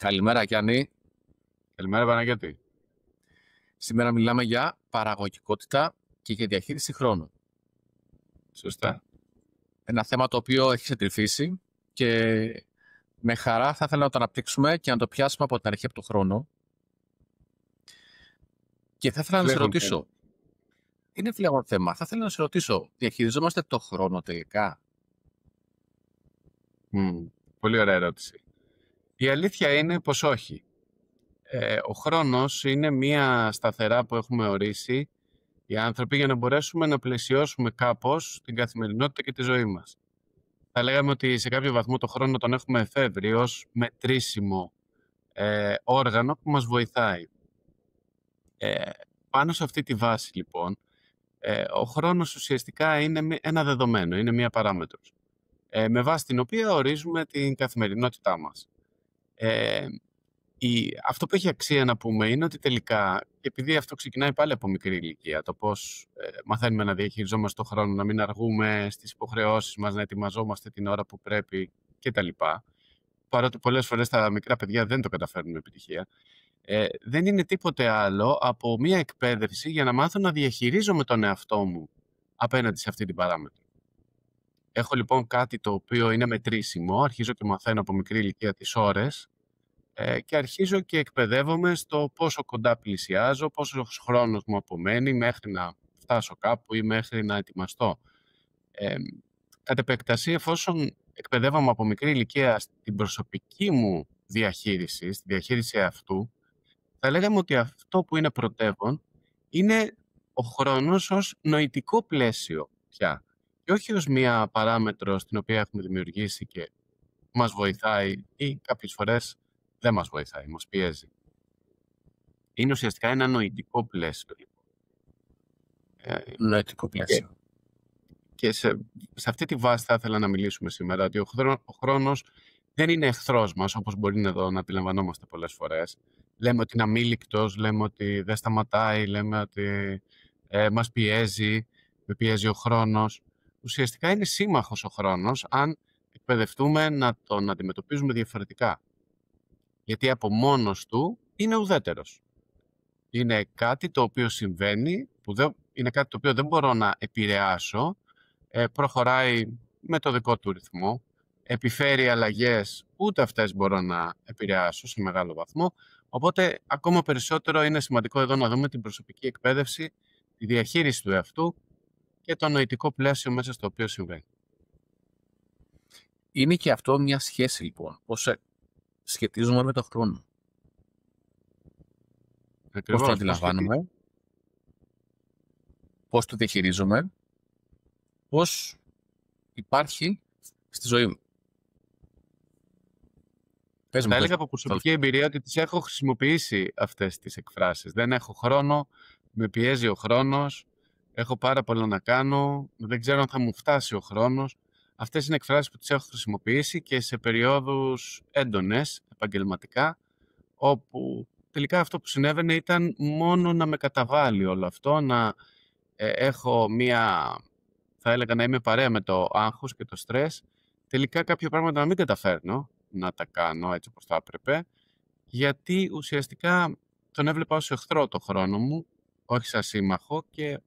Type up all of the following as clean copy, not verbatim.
Καλημέρα, Γιάννη. Καλημέρα, Παναγιώτη. Σήμερα μιλάμε για παραγωγικότητα και για διαχείριση χρόνου. Σωστά. Ένα θέμα το οποίο έχει συντριφήσει και με χαρά θα ήθελα να το αναπτύξουμε και να το πιάσουμε από την αρχή από τον χρόνο. Και θα ήθελα να σε ρωτήσω. Είναι φλέγον θέμα. Θα ήθελα να σε ρωτήσω, διαχειριζόμαστε το χρόνο τελικά? Πολύ ωραία ερώτηση. Η αλήθεια είναι πως όχι. Ο χρόνος είναι μία σταθερά που έχουμε ορίσει οι άνθρωποι για να μπορέσουμε να πλαισιώσουμε κάπως την καθημερινότητα και τη ζωή μας. Θα λέγαμε ότι σε κάποιο βαθμό το χρόνο τον έχουμε εφεύρει ως μετρήσιμο όργανο που μας βοηθάει. Πάνω σε αυτή τη βάση λοιπόν, ο χρόνος ουσιαστικά είναι ένα δεδομένο, είναι μία παράμετρος, με βάση την οποία ορίζουμε την καθημερινότητά μας. Αυτό που έχει αξία να πούμε είναι ότι τελικά, επειδή αυτό ξεκινάει πάλι από μικρή ηλικία, το πώς μαθαίνουμε να διαχειριζόμαστε τον χρόνο, να μην αργούμε στις υποχρεώσεις μας, να ετοιμαζόμαστε την ώρα που πρέπει κτλ. Παρότι πολλές φορές τα μικρά παιδιά δεν το καταφέρνουν με επιτυχία, δεν είναι τίποτε άλλο από μια εκπαίδευση για να μάθω να διαχειρίζομαι τον εαυτό μου απέναντι σε αυτή την παράμετρο. Έχω λοιπόν κάτι το οποίο είναι μετρήσιμο, αρχίζω και μαθαίνω από μικρή ηλικία τις ώρες και αρχίζω και εκπαιδεύομαι στο πόσο κοντά πλησιάζω, πόσος χρόνος μου απομένει μέχρι να φτάσω κάπου ή μέχρι να ετοιμαστώ. Κατ' επέκταση, εφόσον εκπαιδεύομαι από μικρή ηλικία στην προσωπική μου διαχείριση, στη διαχείριση αυτού, θα λέγαμε ότι αυτό που είναι πρωτεύον είναι ο χρόνος ως νοητικό πλαίσιο πια και όχι ως μία παράμετρο στην οποία έχουμε δημιουργήσει και μας βοηθάει ή κάποιες φορές δεν μας βοηθάει, μας πιέζει. Είναι ουσιαστικά ένα νοητικό πλαίσιο. Νοητικό πλαίσιο. Και σε αυτή τη βάση θα ήθελα να μιλήσουμε σήμερα, ότι ο χρόνος δεν είναι εχθρός μας, όπως μπορεί να αντιλαμβανόμαστε πολλές φορές. Λέμε ότι είναι αμήλικτος, λέμε ότι δεν σταματάει, λέμε ότι μας πιέζει, με πιέζει ο χρόνος. Ουσιαστικά είναι σύμμαχος ο χρόνος, αν εκπαιδευτούμε να τον αντιμετωπίζουμε διαφορετικά. Γιατί από μόνος του είναι ουδέτερος. Είναι κάτι το οποίο συμβαίνει, είναι κάτι το οποίο δεν μπορώ να επηρεάσω, προχωράει με το δικό του ρυθμό, επιφέρει αλλαγές, ούτε αυτές μπορώ να επηρεάσω σε μεγάλο βαθμό, οπότε ακόμα περισσότερο είναι σημαντικό εδώ να δούμε την προσωπική εκπαίδευση, τη διαχείριση του εαυτού και το νοητικό πλαίσιο μέσα στο οποίο συμβαίνει. Είναι και αυτό μια σχέση λοιπόν, πώς σχετίζουμε με τον χρόνο. Ακριβώς, πώς το αντιλαμβάνουμε, πώς το διαχειρίζομαι, πώς υπάρχει στη ζωή μου. Θα έλεγα από προσωπική εμπειρία ότι τις έχω χρησιμοποιήσει αυτές τις εκφράσεις. Δεν έχω χρόνο, με πιέζει ο χρόνος, έχω πάρα πολλά να κάνω, δεν ξέρω αν θα μου φτάσει ο χρόνος. Αυτές είναι εκφράσεις που τις έχω χρησιμοποιήσει και σε περιόδους έντονες, επαγγελματικά, όπου τελικά αυτό που συνέβαινε ήταν μόνο να με καταβάλει όλο αυτό, να έχω θα έλεγα να είμαι παρέα με το άγχος και το στρες, τελικά κάποια πράγματα να μην καταφέρνω να τα κάνω έτσι όπως θα έπρεπε, γιατί ουσιαστικά τον έβλεπα ως εχθρό το χρόνο μου, όχι σαν σύμμαχο, και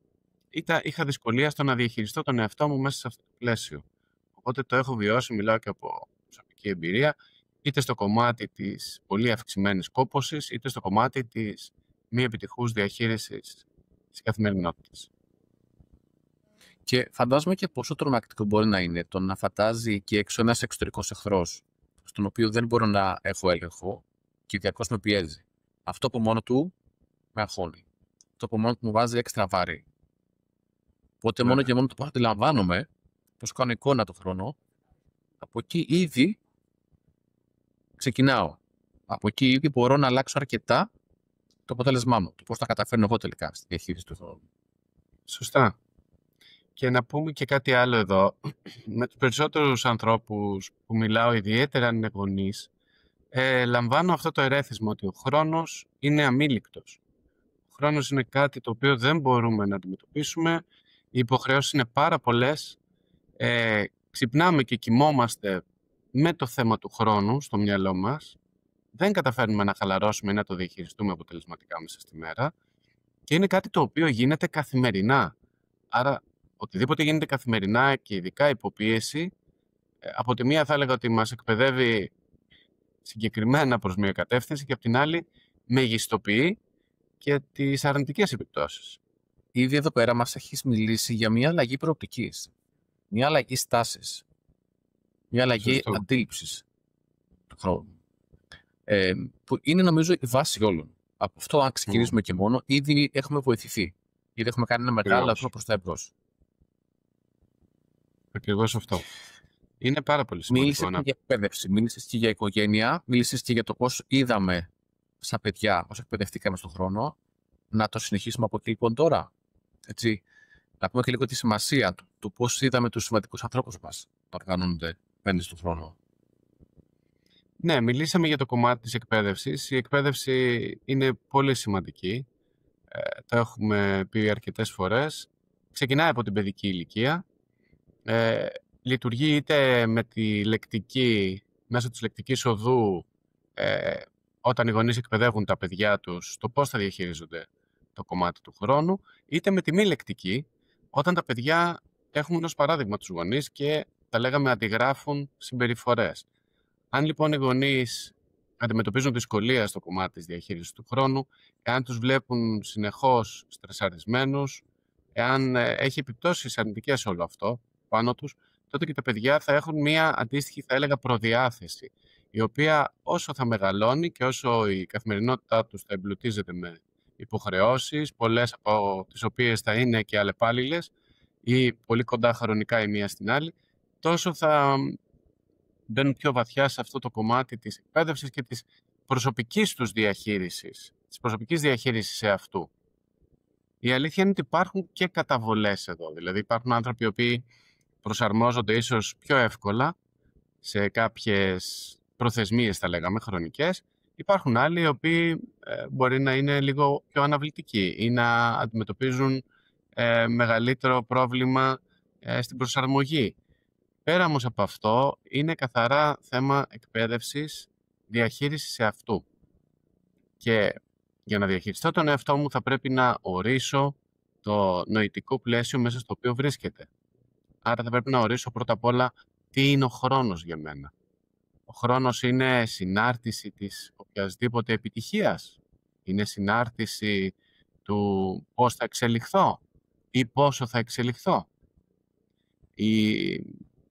είχα δυσκολία στο να διαχειριστώ τον εαυτό μου μέσα σε αυτό το πλαίσιο. Οπότε το έχω βιώσει, μιλάω και από προσωπική εμπειρία, είτε στο κομμάτι της πολύ αυξημένης κόπωσης, είτε στο κομμάτι της μη επιτυχούς διαχείρισης της καθημερινότητας. Και φαντάζομαι και πόσο τρομακτικό μπορεί να είναι το να φαντάζει εκεί έξω ένας εξωτερικός εχθρός, στον οποίο δεν μπορώ να έχω έλεγχο και διαρκώς με πιέζει. Αυτό από μόνο του με αγχώνει. Αυτό από μόνο του μου βάζει έξτρα βάρη. Οπότε μόνο και μόνο το πώς αντιλαμβάνομαι, πώς κάνω εικόνα το χρόνο, από εκεί ήδη ξεκινάω. Από εκεί ήδη μπορώ να αλλάξω αρκετά το αποτέλεσμά μου, το πώς θα καταφέρνω εγώ τελικά στη διαχείριση του χρόνου. Σωστά. Και να πούμε και κάτι άλλο εδώ. Με τους περισσότερους ανθρώπους που μιλάω, ιδιαίτερα αν είναι γονείς, λαμβάνω αυτό το ερέθισμα ότι ο χρόνος είναι αμήλικτος. Ο χρόνος είναι κάτι το οποίο δεν μπορούμε να αντιμετωπίσουμε. Οι υποχρεώσεις είναι πάρα πολλές. Ξυπνάμε και κοιμόμαστε με το θέμα του χρόνου στο μυαλό μας. δεν καταφέρνουμε να χαλαρώσουμε ή να το διαχειριστούμε αποτελεσματικά μέσα στη μέρα και είναι κάτι το οποίο γίνεται καθημερινά. Άρα, οτιδήποτε γίνεται καθημερινά και ειδικά υποπίεση, από τη μία θα έλεγα ότι μας εκπαιδεύει συγκεκριμένα προς μία κατεύθυνση και από την άλλη μεγιστοποιεί και τις αρνητικές επιπτώσεις. Ήδη εδώ πέρα μας έχεις μιλήσει για μια αλλαγή προοπτικής, μια αλλαγή στάσης, μια αλλαγή Σωστό. αντίληψης του χρόνου, που είναι νομίζω η βάση όλων. Από αυτό, αν ξεκινήσουμε και μόνο, ήδη έχουμε βοηθηθεί. Ήδη έχουμε κάνει ένα μεγάλο άλμα προς τα εμπρός. Ακριβώς αυτό. Είναι πάρα πολύ σημαντικό. Μίλησες και για εκπαίδευση, μίλησες και για οικογένεια, μίλησες και για το πώς είδαμε σαν παιδιά, πώς εκπαιδευτήκαμε στον χρόνο. Να το συνεχίσουμε από εκεί λοιπόν τώρα. Έτσι, να πούμε και λίγο τη σημασία του πώς είδαμε τους σημαντικούς ανθρώπους μας να οργανώνονται πέντε του χρόνου. Ναι, μιλήσαμε για το κομμάτι της εκπαίδευσης. Η εκπαίδευση είναι πολύ σημαντική. Το έχουμε πει αρκετές φορές. Ξεκινάει από την παιδική ηλικία. Λειτουργεί είτε με τη λεκτική, μέσω της λεκτικής οδού, όταν οι γονείς εκπαιδεύουν τα παιδιά τους το πώς θα διαχειρίζονται το κομμάτι του χρόνου, είτε με τη μη λεκτική, όταν τα παιδιά έχουν ως παράδειγμα τους γονείς και τα λέγαμε αντιγράφουν συμπεριφορές. Αν λοιπόν οι γονείς αντιμετωπίζουν δυσκολία στο κομμάτι της διαχείρισης του χρόνου, εάν τους βλέπουν συνεχώς στρεσαρισμένους, εάν έχει επιπτώσεις αρνητικές όλο αυτό πάνω τους, τότε και τα παιδιά θα έχουν μία αντίστοιχη, θα έλεγα, προδιάθεση, η οποία όσο θα μεγαλώνει και όσο η καθημερινότητά τους θα εμπλουτίζεται με υποχρεώσεις, πολλές από τις οποίες θα είναι και αλλεπάλληλες ή πολύ κοντά χρονικά η μία στην άλλη, τόσο θα μπαίνουν πιο βαθιά σε αυτό το κομμάτι της εκπαίδευσης και της προσωπικής τους διαχείρισης, της προσωπικής διαχείρισης σε αυτού. Η αλήθεια είναι ότι υπάρχουν και καταβολές εδώ, δηλαδή υπάρχουν άνθρωποι οι οποίοι προσαρμόζονται ίσως πιο εύκολα σε κάποιες προθεσμίες, θα λέγαμε, χρονικές. Υπάρχουν άλλοι οι οποίοι μπορεί να είναι λίγο πιο αναβλητικοί ή να αντιμετωπίζουν μεγαλύτερο πρόβλημα στην προσαρμογή. Πέρα όμως από αυτό, είναι καθαρά θέμα εκπαίδευσης, διαχείρισης σε αυτού. Και για να διαχειριστώ τον εαυτό μου θα πρέπει να ορίσω το νοητικό πλαίσιο μέσα στο οποίο βρίσκεται. Άρα θα πρέπει να ορίσω πρώτα απ' όλα τι είναι ο χρόνος για μένα. Ο χρόνος είναι συνάρτηση της οποιασδήποτε επιτυχίας. Είναι συνάρτηση του πώς θα εξελιχθώ ή πόσο θα εξελιχθώ. Η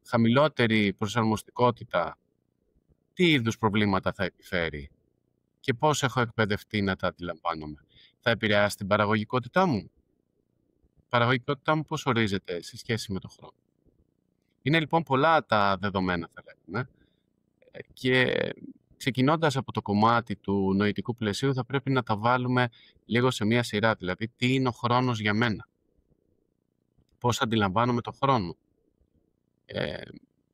χαμηλότερη προσαρμοστικότητα τι είδους προβλήματα θα επιφέρει και πώς έχω εκπαιδευτεί να τα αντιλαμβάνομαι. Θα επηρεάσει την παραγωγικότητά μου. Η παραγωγικότητά μου πώς ορίζεται σε σχέση με τον χρόνο. Είναι λοιπόν πολλά τα δεδομένα, θα λέγαμε, και ξεκινώντας από το κομμάτι του νοητικού πλαισίου θα πρέπει να τα βάλουμε λίγο σε μία σειρά, δηλαδή τι είναι ο χρόνος για μένα. Πώς αντιλαμβάνομαι τον χρόνο.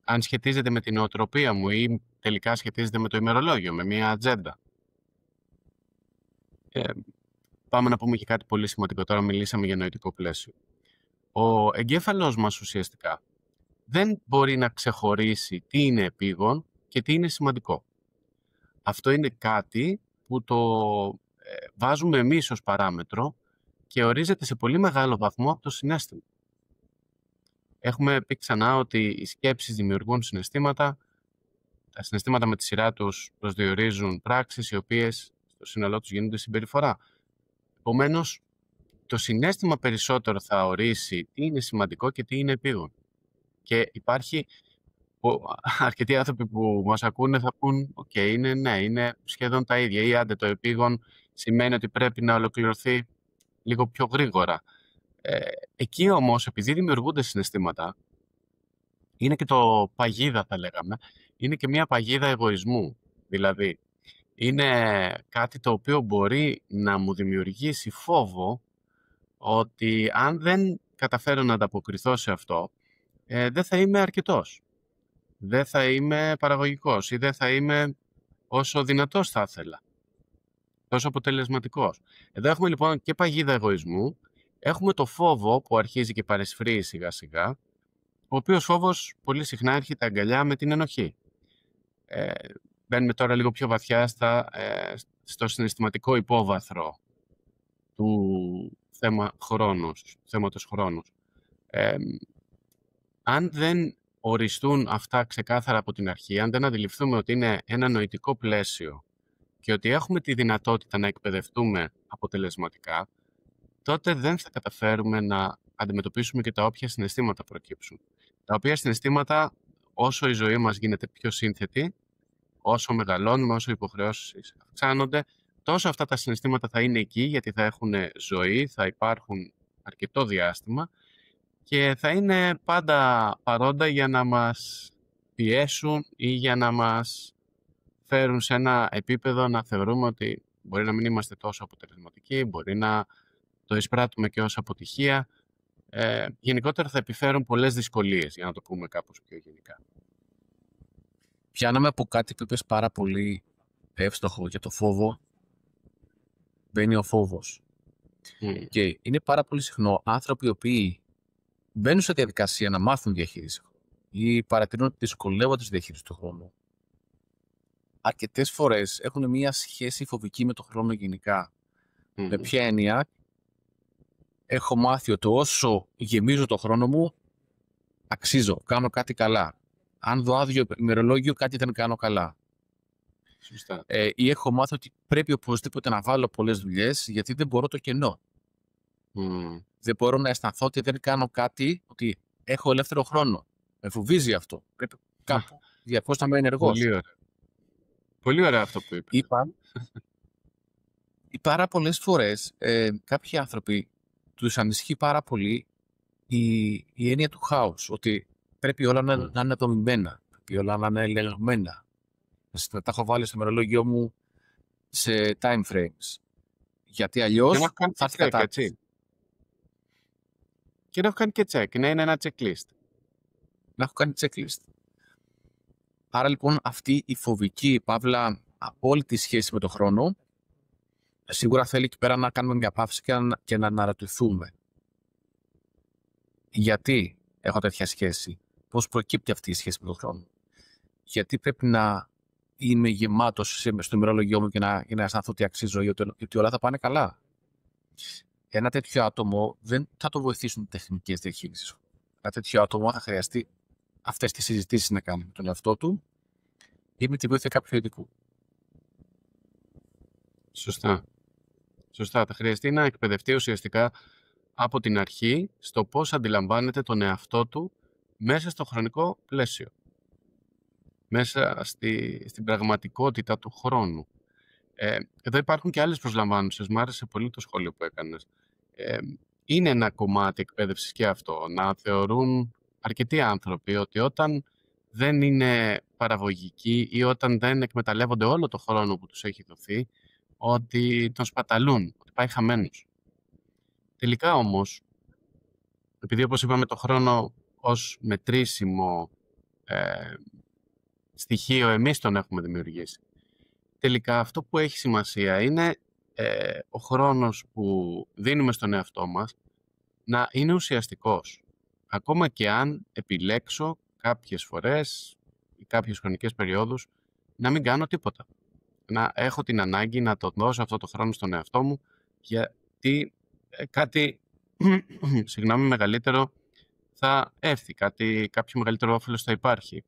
Αν σχετίζεται με την νοοτροπία μου ή τελικά σχετίζεται με το ημερολόγιο, με μία ατζέντα. Πάμε να πούμε και κάτι πολύ σημαντικό. Τώρα μιλήσαμε για νοητικό πλαίσιο. Ο εγκέφαλος μας ουσιαστικά δεν μπορεί να ξεχωρίσει τι είναι επίγον και τι είναι σημαντικό. Αυτό είναι κάτι που το βάζουμε εμείς ως παράμετρο και ορίζεται σε πολύ μεγάλο βαθμό από το συναίσθημα. Έχουμε πει ξανά ότι οι σκέψεις δημιουργούν συναισθήματα, τα συναισθήματα με τη σειρά τους προσδιορίζουν πράξεις οι οποίες στο σύνολό τους γίνονται συμπεριφορά. Επομένως, το συναίσθημα περισσότερο θα ορίσει τι είναι σημαντικό και τι είναι επίγον. Και υπάρχει αρκετοί άνθρωποι που μας ακούνε θα πούν είναι σχεδόν τα ίδια ή άντε το επίγον σημαίνει ότι πρέπει να ολοκληρωθεί λίγο πιο γρήγορα. Εκεί όμως, επειδή δημιουργούνται συναισθήματα, είναι και το παγίδα θα λέγαμε, είναι και μια παγίδα εγωισμού. Δηλαδή, είναι κάτι το οποίο μπορεί να μου δημιουργήσει φόβο ότι αν δεν καταφέρω να ανταποκριθώ σε αυτό, δεν θα είμαι αρκετός. Δεν θα είμαι παραγωγικός ή δεν θα είμαι όσο δυνατός θα ήθελα. Τόσο αποτελεσματικός. Εδώ έχουμε λοιπόν και παγίδα εγωισμού, έχουμε το φόβο που αρχίζει και παρεσφρεί σιγά σιγά, ο οποίος φόβος πολύ συχνά έρχεται αγκαλιά με την ενοχή. μπαίνουμε τώρα λίγο πιο βαθιά στο συναισθηματικό υπόβαθρο του θέματος χρόνος. Αν δεν οριστούν αυτά ξεκάθαρα από την αρχή, αν δεν αντιληφθούμε ότι είναι ένα νοητικό πλαίσιο και ότι έχουμε τη δυνατότητα να εκπαιδευτούμε αποτελεσματικά, τότε δεν θα καταφέρουμε να αντιμετωπίσουμε και τα όποια συναισθήματα προκύψουν. Τα οποία συναισθήματα, όσο η ζωή μας γίνεται πιο σύνθετη, όσο μεγαλώνουμε, όσο οι υποχρεώσεις αυξάνονται, τόσο αυτά τα συναισθήματα θα είναι εκεί, γιατί θα έχουν ζωή, θα υπάρχουν αρκετό διάστημα και θα είναι πάντα παρόντα για να μας πιέσουν ή για να μας φέρουν σε ένα επίπεδο να θεωρούμε ότι μπορεί να μην είμαστε τόσο αποτελεσματικοί, μπορεί να το εισπράττουμε και ως αποτυχία. Γενικότερα θα επιφέρουν πολλές δυσκολίες, για να το πούμε κάπως πιο γενικά. Πιάναμε από κάτι που είπες πάρα πολύ εύστοχο για το φόβο. Μπαίνει ο φόβος. Και είναι πάρα πολύ συχνό άνθρωποι οι οποίοι μπαίνουν σε διαδικασία να μάθουν διαχείριση ή παρατηρούν ότι δυσκολεύονται στη διαχείριση του χρόνου. Αρκετές φορές έχουν μια σχέση φοβική με το χρόνο γενικά. Με ποια έννοια? Έχω μάθει ότι όσο γεμίζω το χρόνο μου, αξίζω, κάνω κάτι καλά. Αν δω άδειο ημερολόγιο, κάτι δεν κάνω καλά. Σωστά. Ή έχω μάθει ότι πρέπει οπωσδήποτε να βάλω πολλές δουλειές, γιατί δεν μπορώ το κενό. Δεν μπορώ να αισθανθώ ότι δεν κάνω κάτι, ότι έχω ελεύθερο χρόνο. Με φοβίζει αυτό. Πρέπει κάπου διαρκώς να είμαι ενεργός. Πολύ ωραία. Πολύ ωραία αυτό που είπες. Πάρα πολλές φορές κάποιοι άνθρωποι τους ανισχύει πάρα πολύ η έννοια του χάους, ότι πρέπει όλα να είναι δομημένα, πρέπει όλα να είναι ελεγμένα. Τα έχω βάλει στο ημερολόγιο μου σε time frames. Γιατί αλλιώς θα έρθει κατάρτιση. Και να έχω κάνει και check, να είναι ένα checklist. Να έχω κάνει checklist. Άρα λοιπόν αυτή η φοβική παύλα απόλυτη σχέση με τον χρόνο σίγουρα θέλει εκεί πέρα να κάνουμε μια παύση και να αναρωτηθούμε. Γιατί έχω τέτοια σχέση, πώς προκύπτει αυτή η σχέση με τον χρόνο, γιατί πρέπει να είμαι γεμάτος στο ημερολόγιό μου για να αισθανθώ ότι αξίζω ή ότι όλα θα πάνε καλά. Ένα τέτοιο άτομο δεν θα το βοηθήσουν τεχνικές διαχείρισεις. Ένα τέτοιο άτομο θα χρειαστεί αυτές τις συζητήσεις να κάνει με τον εαυτό του ή με τη βοήθεια κάποιου ειδικού. Σωστά. Θα χρειαστεί να εκπαιδευτεί ουσιαστικά από την αρχή στο πώς αντιλαμβάνεται τον εαυτό του μέσα στο χρονικό πλαίσιο. Μέσα στην πραγματικότητα του χρόνου. Εδώ υπάρχουν και άλλες προσλαμβάνουσες. Μ' άρεσε πολύ το σχόλιο που έκανες. Είναι ένα κομμάτι εκπαίδευσης και αυτό. Να θεωρούν αρκετοί άνθρωποι ότι όταν δεν είναι παραγωγικοί ή όταν δεν εκμεταλλεύονται όλο το χρόνο που τους έχει δοθεί, ότι τον σπαταλούν, ότι πάει χαμένος. Τελικά όμως, επειδή όπως είπαμε το χρόνο ως μετρήσιμο στοιχείο εμείς τον έχουμε δημιουργήσει, τελικά αυτό που έχει σημασία είναι ο χρόνος που δίνουμε στον εαυτό μας να είναι ουσιαστικός. Ακόμα και αν επιλέξω κάποιες φορές ή κάποιες χρονικές περιόδους να μην κάνω τίποτα. Να έχω την ανάγκη να το δώσω αυτό το χρόνο στον εαυτό μου, γιατί κάτι μεγαλύτερο θα έρθει, κάποιο μεγαλύτερο όφελος θα υπάρχει.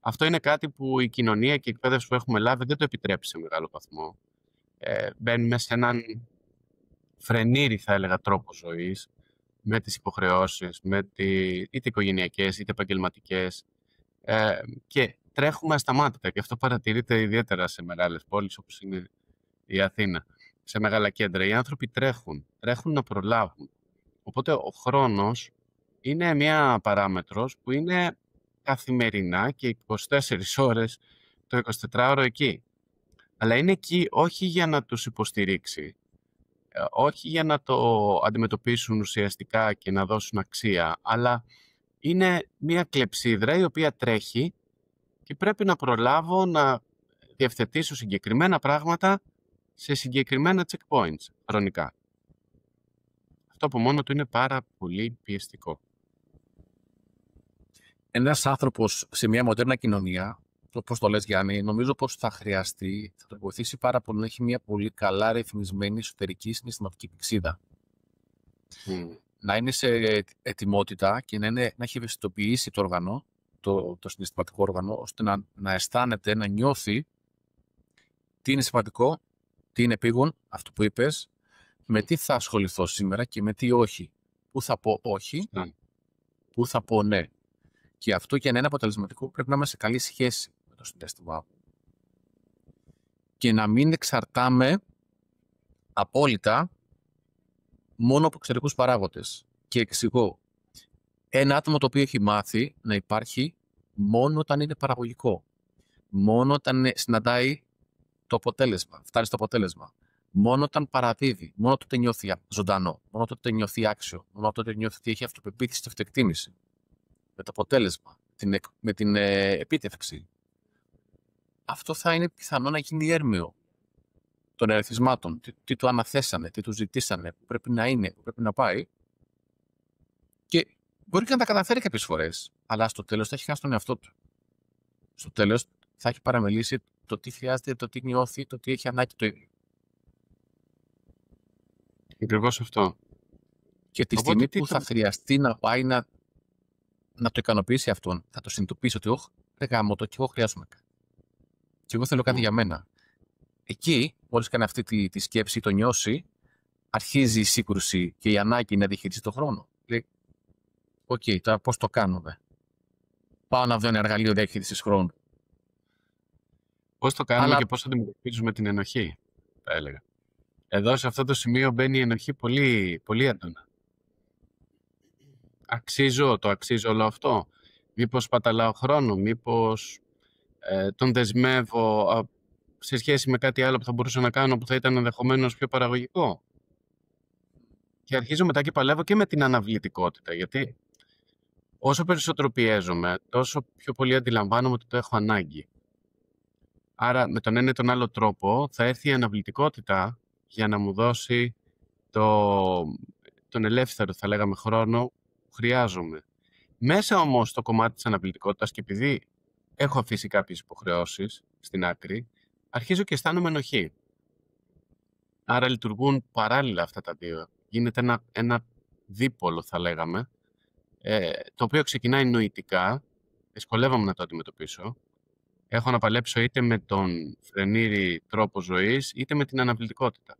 Αυτό είναι κάτι που η κοινωνία και η εκπαίδευση που έχουμε λάβει δεν το επιτρέπει σε μεγάλο βαθμό. Μπαίνουμε σε έναν φρενήρι, θα έλεγα, τρόπο ζωής, με τις υποχρεώσεις, είτε οικογενειακές είτε επαγγελματικές, και τρέχουμε ασταμάτητα, και αυτό παρατηρείται ιδιαίτερα σε μεγάλες πόλεις όπως είναι η Αθήνα, σε μεγάλα κέντρα. Οι άνθρωποι τρέχουν να προλάβουν. Οπότε ο χρόνος είναι μια παράμετρος που είναι καθημερινά και 24 ώρες το 24ωρο εκεί. Αλλά είναι εκεί όχι για να τους υποστηρίξει, όχι για να το αντιμετωπίσουν ουσιαστικά και να δώσουν αξία, αλλά είναι μια κλεψίδρα η οποία τρέχει και πρέπει να προλάβω να διευθετήσω συγκεκριμένα πράγματα σε συγκεκριμένα checkpoints χρονικά. Αυτό από μόνο του είναι πάρα πολύ πιεστικό. Ένας άνθρωπος σε μια μοντέρνα κοινωνία, Πώς το λες, Γιάννη, νομίζω πως θα χρειαστεί, θα το βοηθήσει πάρα πολύ να έχει μια πολύ καλά ρυθμισμένη εσωτερική συναισθηματική πηξίδα. Να είναι σε ετοιμότητα και να έχει ευαισθητοποιήσει το όργανο, το συναισθηματικό όργανο, ώστε να αισθάνεται, να νιώθει τι είναι σημαντικό, τι είναι επίγον, αυτό που είπες, με τι θα ασχοληθώ σήμερα και με τι όχι. Πού θα πω όχι, πού θα πω ναι. Και αυτό για να είναι αποτελεσματικό πρέπει να είμαστε σε καλή σχέση με το συναίσθημά μου. Και να μην εξαρτάμε απόλυτα μόνο από εξωτερικούς παράγοντες. Και εξηγώ. Ένα άτομο το οποίο έχει μάθει να υπάρχει μόνο όταν είναι παραγωγικό. Μόνο όταν συναντάει το αποτέλεσμα, φτάνει στο αποτέλεσμα. Μόνο όταν παραδίδει, μόνο τότε νιώθει ζωντανό, μόνο τότε νιώθει άξιο, μόνο τότε νιώθει ότι έχει αυτοπεποίθηση και αυτοεκτίμηση. Με το αποτέλεσμα, με την επίτευξη. Αυτό θα είναι πιθανό να γίνει έρμεο των ερεθισμάτων. Τι του αναθέσανε, τι του ζητήσανε, που πρέπει να είναι, που πρέπει να πάει. Και μπορεί και να τα καταφέρει κάποιες φορές, αλλά στο τέλος θα έχει χάσει τον εαυτό του. Στο τέλος θα έχει παραμελήσει το τι χρειάζεται, το τι νιώθει, το τι έχει ανάγκη το ίδιο. Ακριβώς αυτό. Και τη στιγμή που θα χρειαστεί να πάει να το ικανοποιήσει αυτόν, θα το συνειδητοποιήσει ότι ρε γάμο το και εγώ χρειάζομαι κάτι. Και εγώ θέλω κάτι για μένα. Εκεί, μόλις κάνει αυτή τη σκέψη ή το νιώσει, αρχίζει η σύγκρουση και η ανάγκη να διαχειριστεί τον χρόνο. Λέει, τώρα πώς το κάνουμε. Πάω να δω ένα εργαλείο διαχείρισης χρόνου. Πώς το κάνουμε και πώς αντιμετωπίζουμε την ενοχή, θα έλεγα. Εδώ σε αυτό το σημείο μπαίνει η ενοχή πολύ, πολύ έντονα. Το αξίζω όλο αυτό. Μήπως σπαταλάω χρόνο, μήπως τον δεσμεύω σε σχέση με κάτι άλλο που θα μπορούσα να κάνω που θα ήταν ενδεχομένως πιο παραγωγικό. Και αρχίζω μετά και παλεύω και με την αναβλητικότητα, γιατί όσο περισσότερο πιέζομαι, τόσο πιο πολύ αντιλαμβάνομαι ότι το έχω ανάγκη. Άρα με τον ένα ή τον άλλο τρόπο θα έρθει η αναβλητικότητα για να μου δώσει τον ελεύθερο, θα λέγαμε, χρόνο που χρειάζομαι. Μέσα όμως στο κομμάτι της αναβλητικότητας και επειδή έχω αφήσει κάποιες υποχρεώσεις στην άκρη, αρχίζω και αισθάνομαι ενοχή. Άρα λειτουργούν παράλληλα αυτά τα δύο. Γίνεται ένα δίπολο, θα λέγαμε, το οποίο ξεκινάει νοητικά, δυσκολεύομαι να το αντιμετωπίσω. Έχω να παλέψω είτε με τον φρενήρη τρόπο ζωής, είτε με την αναβλητικότητα.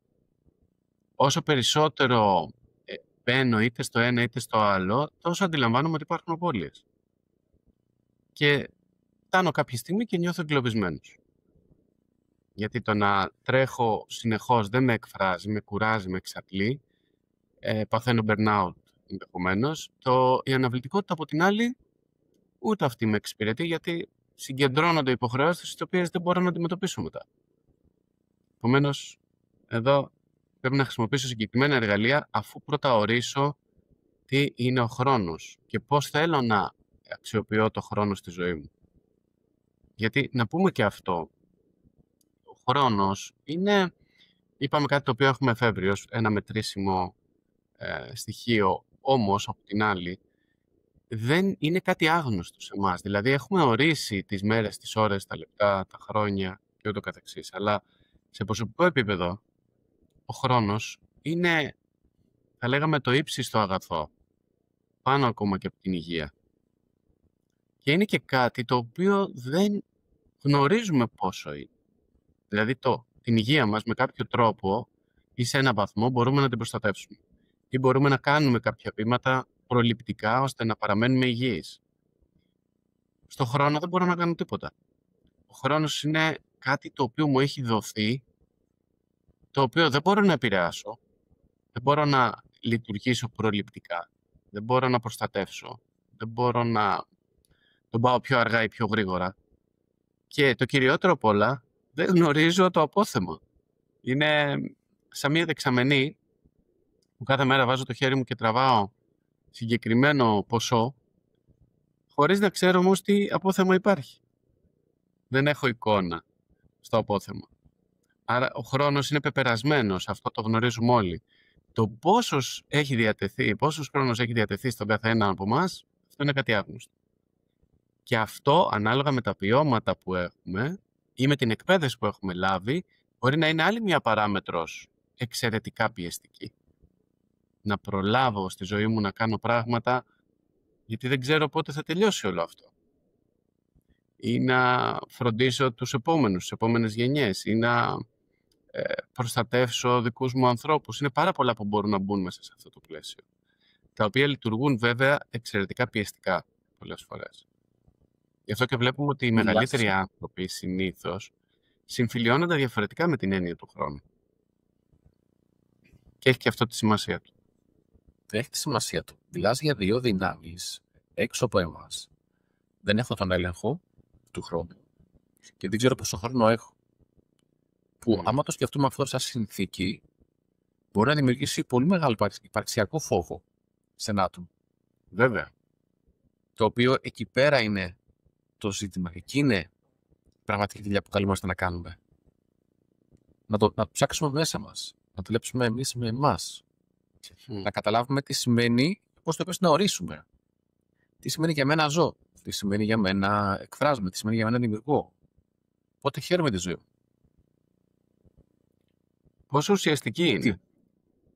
Όσο περισσότερο μπαίνω είτε στο ένα είτε στο άλλο, τόσο αντιλαμβάνομαι ότι υπάρχουν απώλειες. Και φτάνω κάποια στιγμή και νιώθω εγκλωβισμένος. Γιατί το να τρέχω συνεχώς δεν με εκφράζει, με κουράζει, με εξατλεί. Παθαίνω burnout ενδεχομένως. Η αναβλητικότητα από την άλλη, ούτε αυτή με εξυπηρετεί, γιατί συγκεντρώνονται υποχρεώσεις τις οποίες δεν μπορώ να αντιμετωπίσω μετά. Επομένως, εδώ πρέπει να χρησιμοποιήσω συγκεκριμένα εργαλεία αφού πρώτα ορίσω τι είναι ο χρόνος και πώς θέλω να αξιοποιώ το χρόνο στη ζωή μου. Γιατί να πούμε και αυτό, ο χρόνος είναι, είπαμε κάτι το οποίο έχουμε εφεύρει ως ένα μετρήσιμο στοιχείο, όμως από την άλλη δεν είναι κάτι άγνωστο σε εμάς. Δηλαδή έχουμε ορίσει τις μέρες, τις ώρες, τα λεπτά, τα χρόνια και ούτω καθεξής. Αλλά σε προσωπικό επίπεδο ο χρόνος είναι, θα λέγαμε, το ύψιστο αγαθό. Πάνω ακόμα και από την υγεία. Και είναι και κάτι το οποίο δεν γνωρίζουμε πόσο είναι. Δηλαδή την υγεία μας με κάποιο τρόπο ή σε έναν βαθμό μπορούμε να την προστατεύσουμε. Ή μπορούμε να κάνουμε κάποια βήματα προληπτικά ώστε να παραμένουμε υγιείς. Στο χρόνο δεν μπορώ να κάνω τίποτα. Ο χρόνος είναι κάτι το οποίο μου έχει δοθεί, το οποίο δεν μπορώ να επηρεάσω, δεν μπορώ να λειτουργήσω προληπτικά, δεν μπορώ να προστατεύσω, δεν μπορώ να τον πάω πιο αργά ή πιο γρήγορα. Και το κυριότερο απ' όλα, δεν γνωρίζω το απόθεμα. Είναι σαν μια δεξαμενή που κάθε μέρα βάζω το χέρι μου και τραβάω συγκεκριμένο ποσό, χωρίς να ξέρω όμως τι απόθεμα υπάρχει. Δεν έχω εικόνα στο απόθεμα. Άρα ο χρόνος είναι πεπερασμένος, αυτό το γνωρίζουμε όλοι. Το πόσος χρόνος έχει διατεθεί στον καθένα από εμάς, αυτό είναι κάτι άγνωστο. Και αυτό, ανάλογα με τα βιώματα που έχουμε ή με την εκπαίδευση που έχουμε λάβει, μπορεί να είναι άλλη μια παράμετρος εξαιρετικά πιεστική. Να προλάβω στη ζωή μου να κάνω πράγματα γιατί δεν ξέρω πότε θα τελειώσει όλο αυτό. Ή να φροντίσω τους επόμενους, τις επόμενες γενιές. Ή να προστατεύσω δικούς μου ανθρώπους. Είναι πάρα πολλά που μπορούν να μπουν μέσα σε αυτό το πλαίσιο. Τα οποία λειτουργούν βέβαια εξαιρετικά πιεστικά πολλές φορές. Γι' αυτό και βλέπουμε ότι οι μεγαλύτεροι άνθρωποι συνήθως συμφιλιώνονται διαφορετικά με την έννοια του χρόνου. Και έχει και αυτό τη σημασία του. Έχει τη σημασία του. Μιλάς για δύο δυνάμεις έξω από εμάς. Δεν έχω τον έλεγχο του χρόνου και δεν ξέρω πόσο χρόνο έχω. Που άμα το σκεφτούμε αυτό σαν συνθήκη, μπορεί να δημιουργήσει πολύ μεγάλο υπαρξιακό φόβο σε ένα άτομο. Βέβαια. Το οποίο εκεί πέρα είναι το ζήτημα. Εκεί είναι η πραγματική δουλειά που καλούμαστε να κάνουμε. Να το ψάξουμε μέσα μας. Να δουλέψουμε εμείς με εμάς. Να καταλάβουμε τι σημαίνει, πώς το πες να ορίσουμε. Τι σημαίνει για μένα ζω. Τι σημαίνει για μένα εκφράζομαι. Τι σημαίνει για μένα δημιουργώ. Πότε χαίρομαι τη ζωή μου. Πόσο ουσιαστική είναι.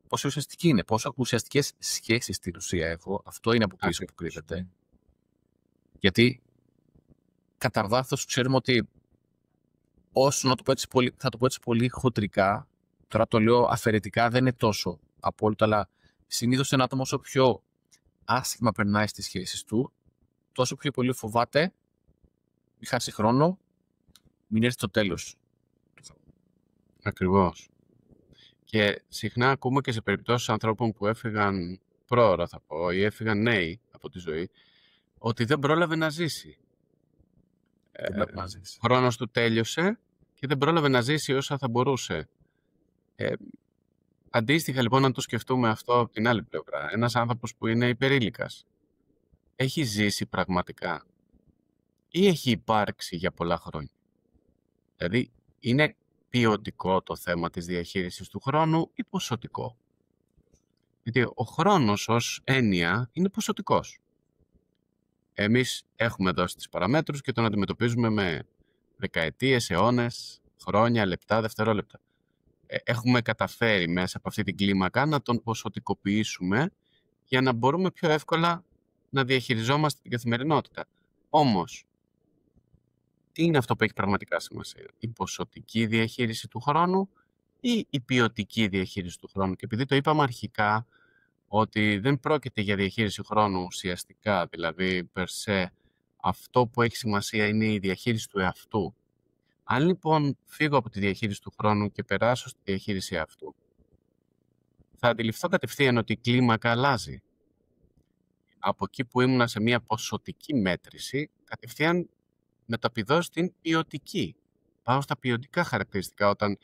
Πόσο ουσιαστική είναι. Πόσο ουσιαστικές σχέσεις στην ουσία έχω. Αυτό είναι από πίσω που κρύβεται. Γιατί κατά βάθος ξέρουμε ότι όσο να το πω έτσι πολύ, θα το πω έτσι πολύ χοντρικά, τώρα το λέω αφαιρετικά, δεν είναι τόσο απόλυτο, αλλά συνήθως ένα άτομο όσο πιο άσχημα περνάει στις σχέσεις του, τόσο πιο πολύ φοβάται μην χάσει χρόνο, μην έρθει στο τέλος. Ακριβώς. Και συχνά ακούμε και σε περιπτώσεις ανθρώπων που έφυγαν πρόωρα, θα πω, ή έφυγαν νέοι από τη ζωή, ότι δεν πρόλαβε να ζήσει. Ο χρόνος του τέλειωσε και δεν πρόλαβε να ζήσει όσα θα μπορούσε. Αντίστοιχα λοιπόν, αν το σκεφτούμε αυτό από την άλλη πλευρά, ένας άνθρωπος που είναι υπερήλικας, έχει ζήσει πραγματικά ή έχει υπάρξει για πολλά χρόνια? Δηλαδή, είναι ποιοτικό το θέμα της διαχείρισης του χρόνου ή ποσοτικό? Γιατί ο χρόνος ως έννοια είναι ποσοτικός. Εμείς έχουμε δώσει τις παραμέτρους και τον αντιμετωπίζουμε με δεκαετίες, αιώνες, χρόνια, λεπτά, δευτερόλεπτα. Έχουμε καταφέρει μέσα από αυτή την κλίμακα να τον ποσοτικοποιήσουμε για να μπορούμε πιο εύκολα να διαχειριζόμαστε την καθημερινότητα. Όμως, τι είναι αυτό που έχει πραγματικά σημασία? Η ποσοτική διαχείριση του χρόνου ή η ποιοτική διαχείριση του χρόνου? Και επειδή το είπαμε αρχικά ότι δεν πρόκειται για διαχείριση χρόνου ουσιαστικά, δηλαδή per se, αυτό που έχει σημασία είναι η διαχείριση του εαυτού. Αν λοιπόν φύγω από τη διαχείριση του χρόνου και περάσω στη διαχείριση αυτού, θα αντιληφθώ κατευθείαν ότι η κλίμακα αλλάζει. Από εκεί που ήμουνα σε μια ποσοτική μέτρηση, κατευθείαν μεταπηδώ στην ποιοτική. Πάω στα ποιοτικά χαρακτηριστικά όταν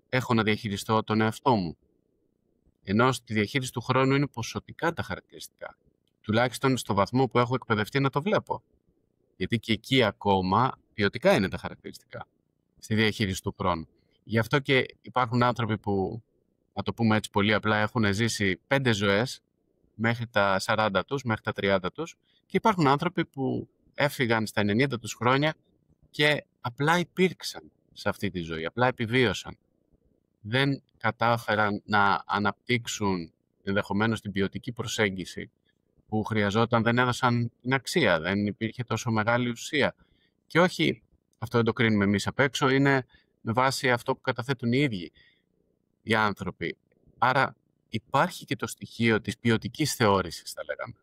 έχω να διαχειριστώ τον εαυτό μου. Ενώ στη διαχείριση του χρόνου είναι ποσοτικά τα χαρακτηριστικά. Τουλάχιστον στο βαθμό που έχω εκπαιδευτεί να το βλέπω. Γιατί και εκεί ακόμα ποιοτικά είναι τα χαρακτηριστικά στη διαχείριση του χρόνου. Γι' αυτό και υπάρχουν άνθρωποι που, να το πούμε έτσι πολύ απλά, έχουν ζήσει 5 ζωές μέχρι τα 40 τους, μέχρι τα 30 τους, και υπάρχουν άνθρωποι που έφυγαν στα 90 τους χρόνια και απλά υπήρξαν σε αυτή τη ζωή, απλά επιβίωσαν. Δεν κατάφεραν να αναπτύξουν ενδεχομένως την ποιοτική προσέγγιση που χρειαζόταν, δεν έδωσαν την αξία, δεν υπήρχε τόσο μεγάλη ουσία. Και όχι, αυτό δεν το κρίνουμε εμείς απ' έξω, είναι με βάση αυτό που καταθέτουν οι ίδιοι οι άνθρωποι. Άρα υπάρχει και το στοιχείο της ποιοτικής θεώρησης, θα λέγαμε.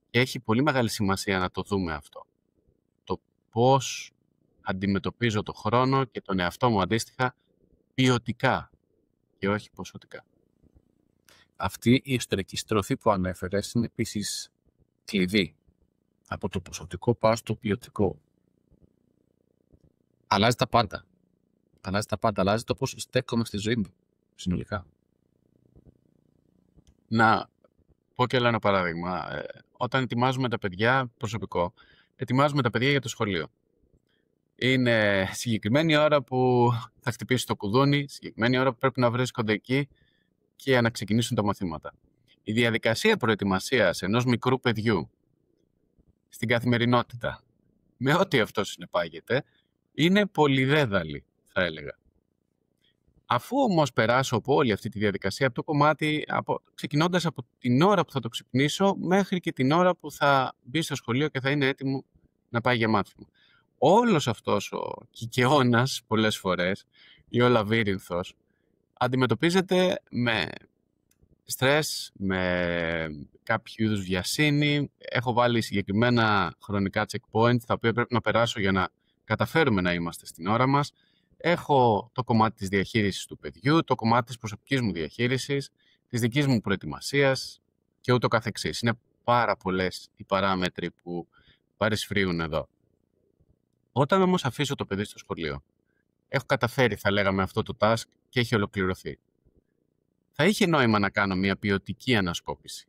Και έχει πολύ μεγάλη σημασία να το δούμε αυτό. Το πώς αντιμετωπίζω το χρόνο και τον εαυτό μου αντίστοιχα ποιοτικά και όχι ποσοτικά. Αυτή η εσωτερική στροφή που ανέφερες είναι επίσης κλειδί. Από το ποσοτικό πάω στο ποιοτικό. Αλλάζει τα πάντα. Αλλάζει το πώς στέκομαι στη ζωή μου συνολικά. Να πω και άλλο ένα παράδειγμα. Όταν ετοιμάζουμε τα παιδιά, προσωπικό, ετοιμάζουμε τα παιδιά για το σχολείο. Είναι συγκεκριμένη ώρα που θα χτυπήσει το κουδούνι, συγκεκριμένη ώρα που πρέπει να βρίσκονται εκεί και να ξεκινήσουν τα μαθήματα. Η διαδικασία προετοιμασίας ενός μικρού παιδιού στην καθημερινότητα με ό,τι αυτό συνεπάγεται, είναι πολυδέδαλη, θα έλεγα. Αφού όμως περάσω από όλη αυτή τη διαδικασία, από το κομμάτι, ξεκινώντας από την ώρα που θα το ξυπνήσω μέχρι και την ώρα που θα μπει στο σχολείο και θα είναι έτοιμο να πάει για μάθημα. Όλος αυτός ο κικαιώνας πολλές φορές ή ο λαβύρινθος αντιμετωπίζεται με στρες, με κάποιο είδους βιασύνη. Έχω βάλει συγκεκριμένα χρονικά checkpoints τα οποία πρέπει να περάσω για να καταφέρουμε να είμαστε στην ώρα μας. Έχω το κομμάτι της διαχείρισης του παιδιού, το κομμάτι της προσωπικής μου διαχείρισης, της δικής μου προετοιμασίας και ούτω καθεξής. Είναι πάρα πολλές οι παράμετροι που παρισφρίουν εδώ. Όταν όμως αφήσω το παιδί στο σχολείο, έχω καταφέρει, θα λέγαμε, αυτό το task και έχει ολοκληρωθεί. Θα είχε νόημα να κάνω μια ποιοτική ανασκόπηση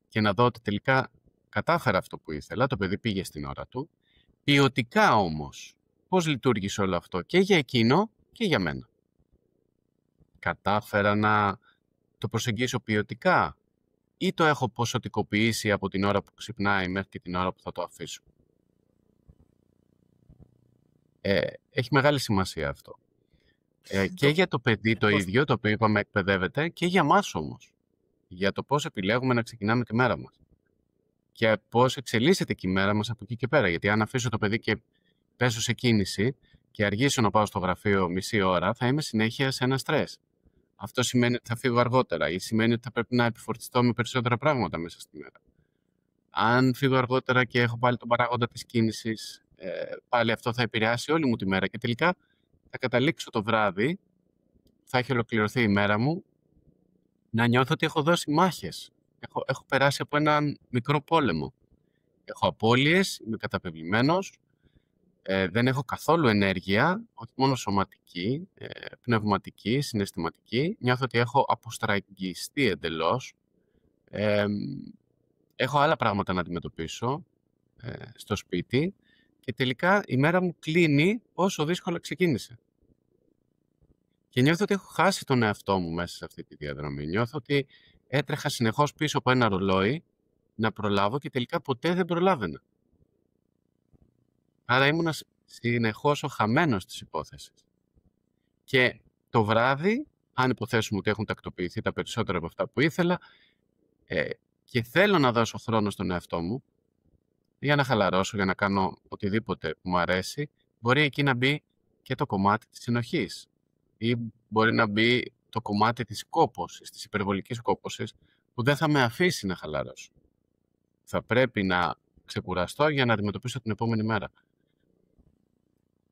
και να δω ότι τελικά κατάφερα αυτό που ήθελα, το παιδί πήγε στην ώρα του. Ποιοτικά όμως, πώς λειτουργήσε όλο αυτό και για εκείνο και για μένα. Κατάφερα να το προσεγγίσω ποιοτικά ή το έχω ποσοτικοποιήσει από την ώρα που ξυπνάει μέχρι και την ώρα που θα το αφήσω. Έχει μεγάλη σημασία αυτό. Και για το παιδί το ίδιο, το οποίο είπαμε εκπαιδεύεται, και για μας όμως. Για το πώς επιλέγουμε να ξεκινάμε τη μέρα μας. Και πώς εξελίσσεται και η μέρα μας από εκεί και πέρα. Γιατί αν αφήσω το παιδί και πέσω σε κίνηση και αργήσω να πάω στο γραφείο μισή ώρα, θα είμαι συνέχεια σε ένα στρες. Αυτό σημαίνει ότι θα φύγω αργότερα ή σημαίνει ότι θα πρέπει να επιφορτιστώ με περισσότερα πράγματα μέσα στη μέρα. Αν φύγω αργότερα και έχω πάλι τον παράγοντα της κίνησης, πάλι αυτό θα επηρεάσει όλη μου τη μέρα και τελικά θα καταλήξω το βράδυ, θα έχει ολοκληρωθεί η μέρα μου, να νιώθω ότι έχω δώσει μάχες. Έχω περάσει από έναν μικρό πόλεμο. Έχω απώλειες, είμαι καταπευλημένος, δεν έχω καθόλου ενέργεια, όχι μόνο σωματική, πνευματική, συναισθηματική. Νιώθω ότι έχω αποστραγγιστεί εντελώς. Έχω άλλα πράγματα να αντιμετωπίσω στο σπίτι και τελικά η μέρα μου κλείνει όσο δύσκολα ξεκίνησε. Και νιώθω ότι έχω χάσει τον εαυτό μου μέσα σε αυτή τη διαδρομή. Νιώθω ότι έτρεχα συνεχώς πίσω από ένα ρολόι να προλάβω και τελικά ποτέ δεν προλάβαινα. Άρα ήμουνα συνεχώς ο χαμένος της υπόθεσης. Και το βράδυ, αν υποθέσουμε ότι έχουν τακτοποιηθεί τα περισσότερα από αυτά που ήθελα και θέλω να δώσω χρόνο στον εαυτό μου για να χαλαρώσω, για να κάνω οτιδήποτε που μου αρέσει, μπορεί εκεί να μπει και το κομμάτι της συνοχής ή μπορεί να μπει το κομμάτι της κόπωσης, της υπερβολικής κόπωσης που δεν θα με αφήσει να χαλαρώσω. Θα πρέπει να ξεκουραστώ για να αντιμετωπίσω την επόμενη μέρα.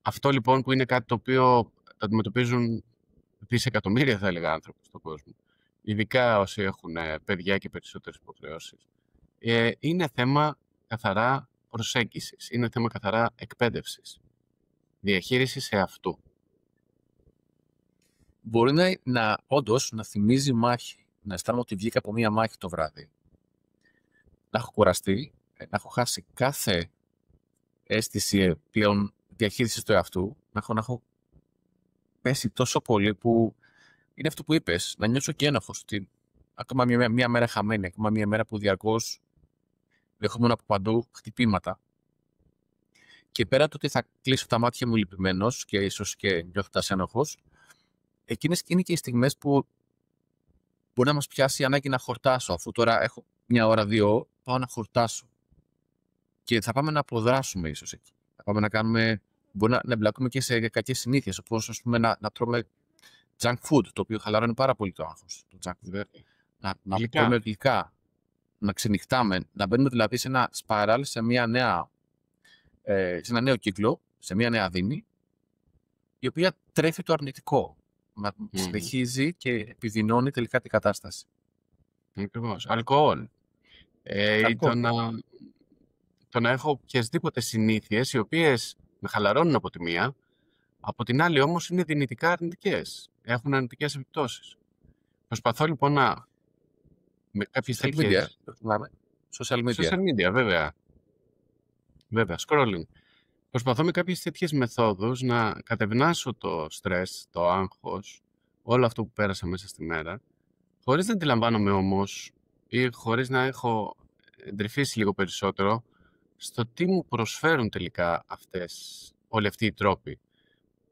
Αυτό λοιπόν που είναι κάτι το οποίο το αντιμετωπίζουν δισεκατομμύρια, θα έλεγα, άνθρωποι στον κόσμο, ειδικά όσοι έχουν παιδιά και περισσότερες υποχρεώσεις, είναι θέμα καθαρά προσέγγισης, είναι θέμα καθαρά εκπαίδευσης, διαχείρισης εαυτού. Μπορεί όντως να θυμίζει μάχη, να αισθάνομαι ότι βγήκα από μία μάχη το βράδυ. Να έχω κουραστεί, να έχω χάσει κάθε αίσθηση πλέον διαχείρισης του εαυτού, να έχω πέσει τόσο πολύ που είναι αυτό που είπες, να νιώσω και ένοχος, ότι ακόμα μία μέρα χαμένη, ακόμα μία μέρα που διαρκώς δεχόμουν από παντού χτυπήματα. Και πέρα το ότι θα κλείσω τα μάτια μου λυπημένος και ίσως και νιώθοντας ένοχος, εκείνες είναι και οι στιγμές που μπορεί να μας πιάσει η ανάγκη να χορτάσω. Αφού τώρα έχω μια ώρα, 2, πάω να χορτάσω. Και θα πάμε να αποδράσουμε ίσως εκεί. Θα πάμε μπορεί να εμπλακούμε και σε κακές συνήθειες, όπως ας πούμε να τρώμε junk food, το οποίο χαλαρώνει πάρα πολύ το άγχος. Το junk food. Να τρώμε γλυκά, να ξενυχτάμε, να μπαίνουμε δηλαδή σε ένα σπαράλ, σε ένα νέο κύκλο, σε μια νέα δήμη, η οποία τρέφει το αρνητικό. Συνεχίζει και επιδεινώνει τελικά την κατάσταση. Ακριβώς. Αλκοόλ. Το να έχω οποιασδήποτε συνήθειες, οι οποίες με χαλαρώνουν από τη μία, από την άλλη όμως είναι δυνητικά αρνητικές. Έχουν αρνητικές επιπτώσεις. Προσπαθώ λοιπόν με κάποιες τέτοιες... Social media. Social media, βέβαια. Βέβαια, scrolling. Προσπαθώ με κάποιες τέτοιες μεθόδους να κατευνάσω το στρες, το άγχος, όλο αυτό που πέρασα μέσα στη μέρα, χωρίς να αντιλαμβάνομαι όμως ή χωρίς να έχω εντρυφήσει λίγο περισσότερο στο τι μου προσφέρουν τελικά όλοι αυτοί οι τρόποι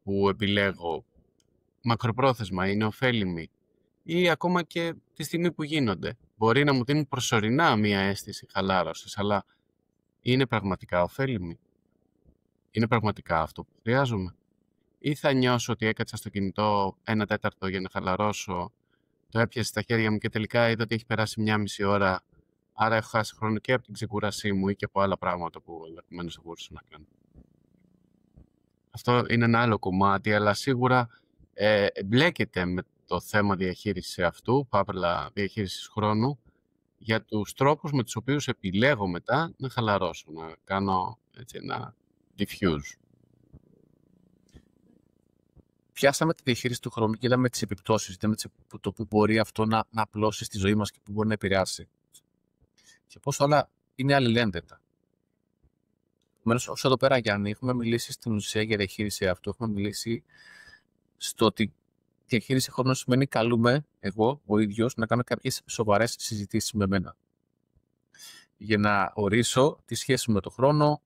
που επιλέγω μακροπρόθεσμα, είναι ωφέλιμοι ή ακόμα και τη στιγμή που γίνονται. Μπορεί να μου δίνουν προσωρινά μία αίσθηση χαλάρωσης, αλλά είναι πραγματικά ωφέλιμοι? Είναι πραγματικά αυτό που χρειάζομαι? Ή θα νιώσω ότι έκατσα στο κινητό 1/4 για να χαλαρώσω, το έπιασε στα χέρια μου και τελικά είδα ότι έχει περάσει 1,5 ώρα, άρα έχω χάσει χρόνο και από την ξεκούρασή μου ή και από άλλα πράγματα που ενδεχομένως θα μπορούσα να κάνω. Αυτό είναι ένα άλλο κομμάτι, αλλά σίγουρα μπλέκεται με το θέμα διαχείρισης αυτού, παύλα διαχείρισης χρόνου, για τους τρόπους με τους οποίους επιλέγω μετά να χαλαρώσω, να κάνω έτσι, ένα diffuse. Πιάσαμε τη διαχείριση του χρόνου και είδαμε τις επιπτώσεις, είδαμε το που μπορεί αυτό να απλώσει στη ζωή μας και που μπορεί να επηρεάσει. Και πώς όλα είναι αλληλένδετα. Επομένως, όσο εδώ πέρα, Γιάννη, έχουμε μιλήσει στην ουσία για διαχείριση αυτού. Έχουμε μιλήσει στο ότι διαχείριση χρόνου σημαίνει καλούμε εγώ ο ίδιος να κάνω κάποιες σοβαρές συζητήσεις με μένα. Για να ορίσω τη σχέση με τον χρόνο,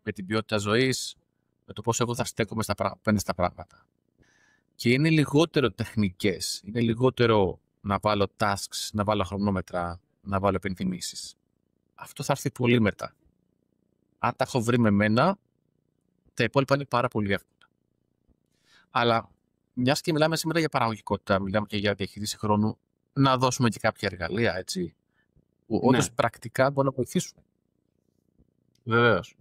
με την ποιότητα ζωής, με το πώς εγώ θα στέκομαι απέναντι στα πράγματα. Και είναι λιγότερο τεχνικές, είναι λιγότερο να βάλω tasks, να βάλω χρονόμετρα, να βάλω επενθυμίσεις. Αυτό θα έρθει πολύ μετά. Αν τα έχω βρει με μένα, τα υπόλοιπα είναι πάρα πολύ εύκολα. Αλλά μιας και μιλάμε σήμερα για παραγωγικότητα, μιλάμε και για διαχείριση χρόνου, να δώσουμε και κάποια εργαλεία, έτσι, που όντως πρακτικά μπορούν να βοηθήσουν. Βεβαίως.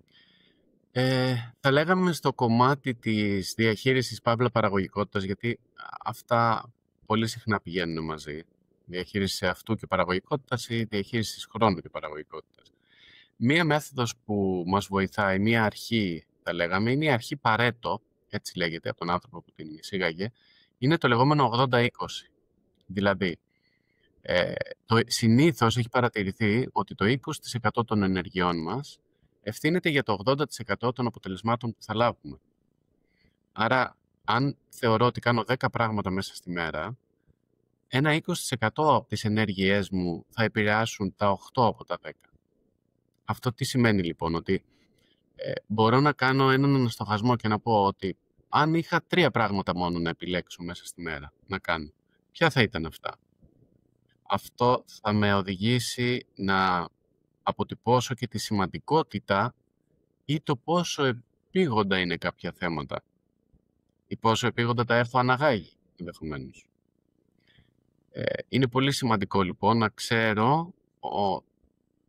Θα λέγαμε στο κομμάτι της διαχείρισης παύλα παραγωγικότητας, γιατί αυτά πολύ συχνά πηγαίνουν μαζί. Διαχείριση αυτού και παραγωγικότητας ή διαχείριση χρόνου και παραγωγικότητας. Μία μέθοδος που μας βοηθάει, μία αρχή θα λέγαμε, είναι η αρχή Παρέτο, έτσι λέγεται από τον άνθρωπο που την εισήγαγε, είναι το λεγόμενο 80-20. Δηλαδή, συνήθως έχει παρατηρηθεί ότι το 20% των ενεργειών μας ευθύνεται για το 80% των αποτελεσμάτων που θα λάβουμε. Άρα, αν θεωρώ ότι κάνω 10 πράγματα μέσα στη μέρα, ένα 20% από τις ενέργειές μου θα επηρεάσουν τα 8 από τα 10. Αυτό τι σημαίνει λοιπόν? Ότι μπορώ να κάνω έναν αναστοχασμό και να πω ότι αν είχα 3 πράγματα μόνο να επιλέξω μέσα στη μέρα να κάνω, ποια θα ήταν αυτά? Αυτό θα με οδηγήσει να αποτυπώσω και τη σημαντικότητα ή το πόσο επίγοντα είναι κάποια θέματα ή πόσο επίγοντα τα έχω αναγάγει ενδεχομένως. Είναι πολύ σημαντικό λοιπόν να ξέρω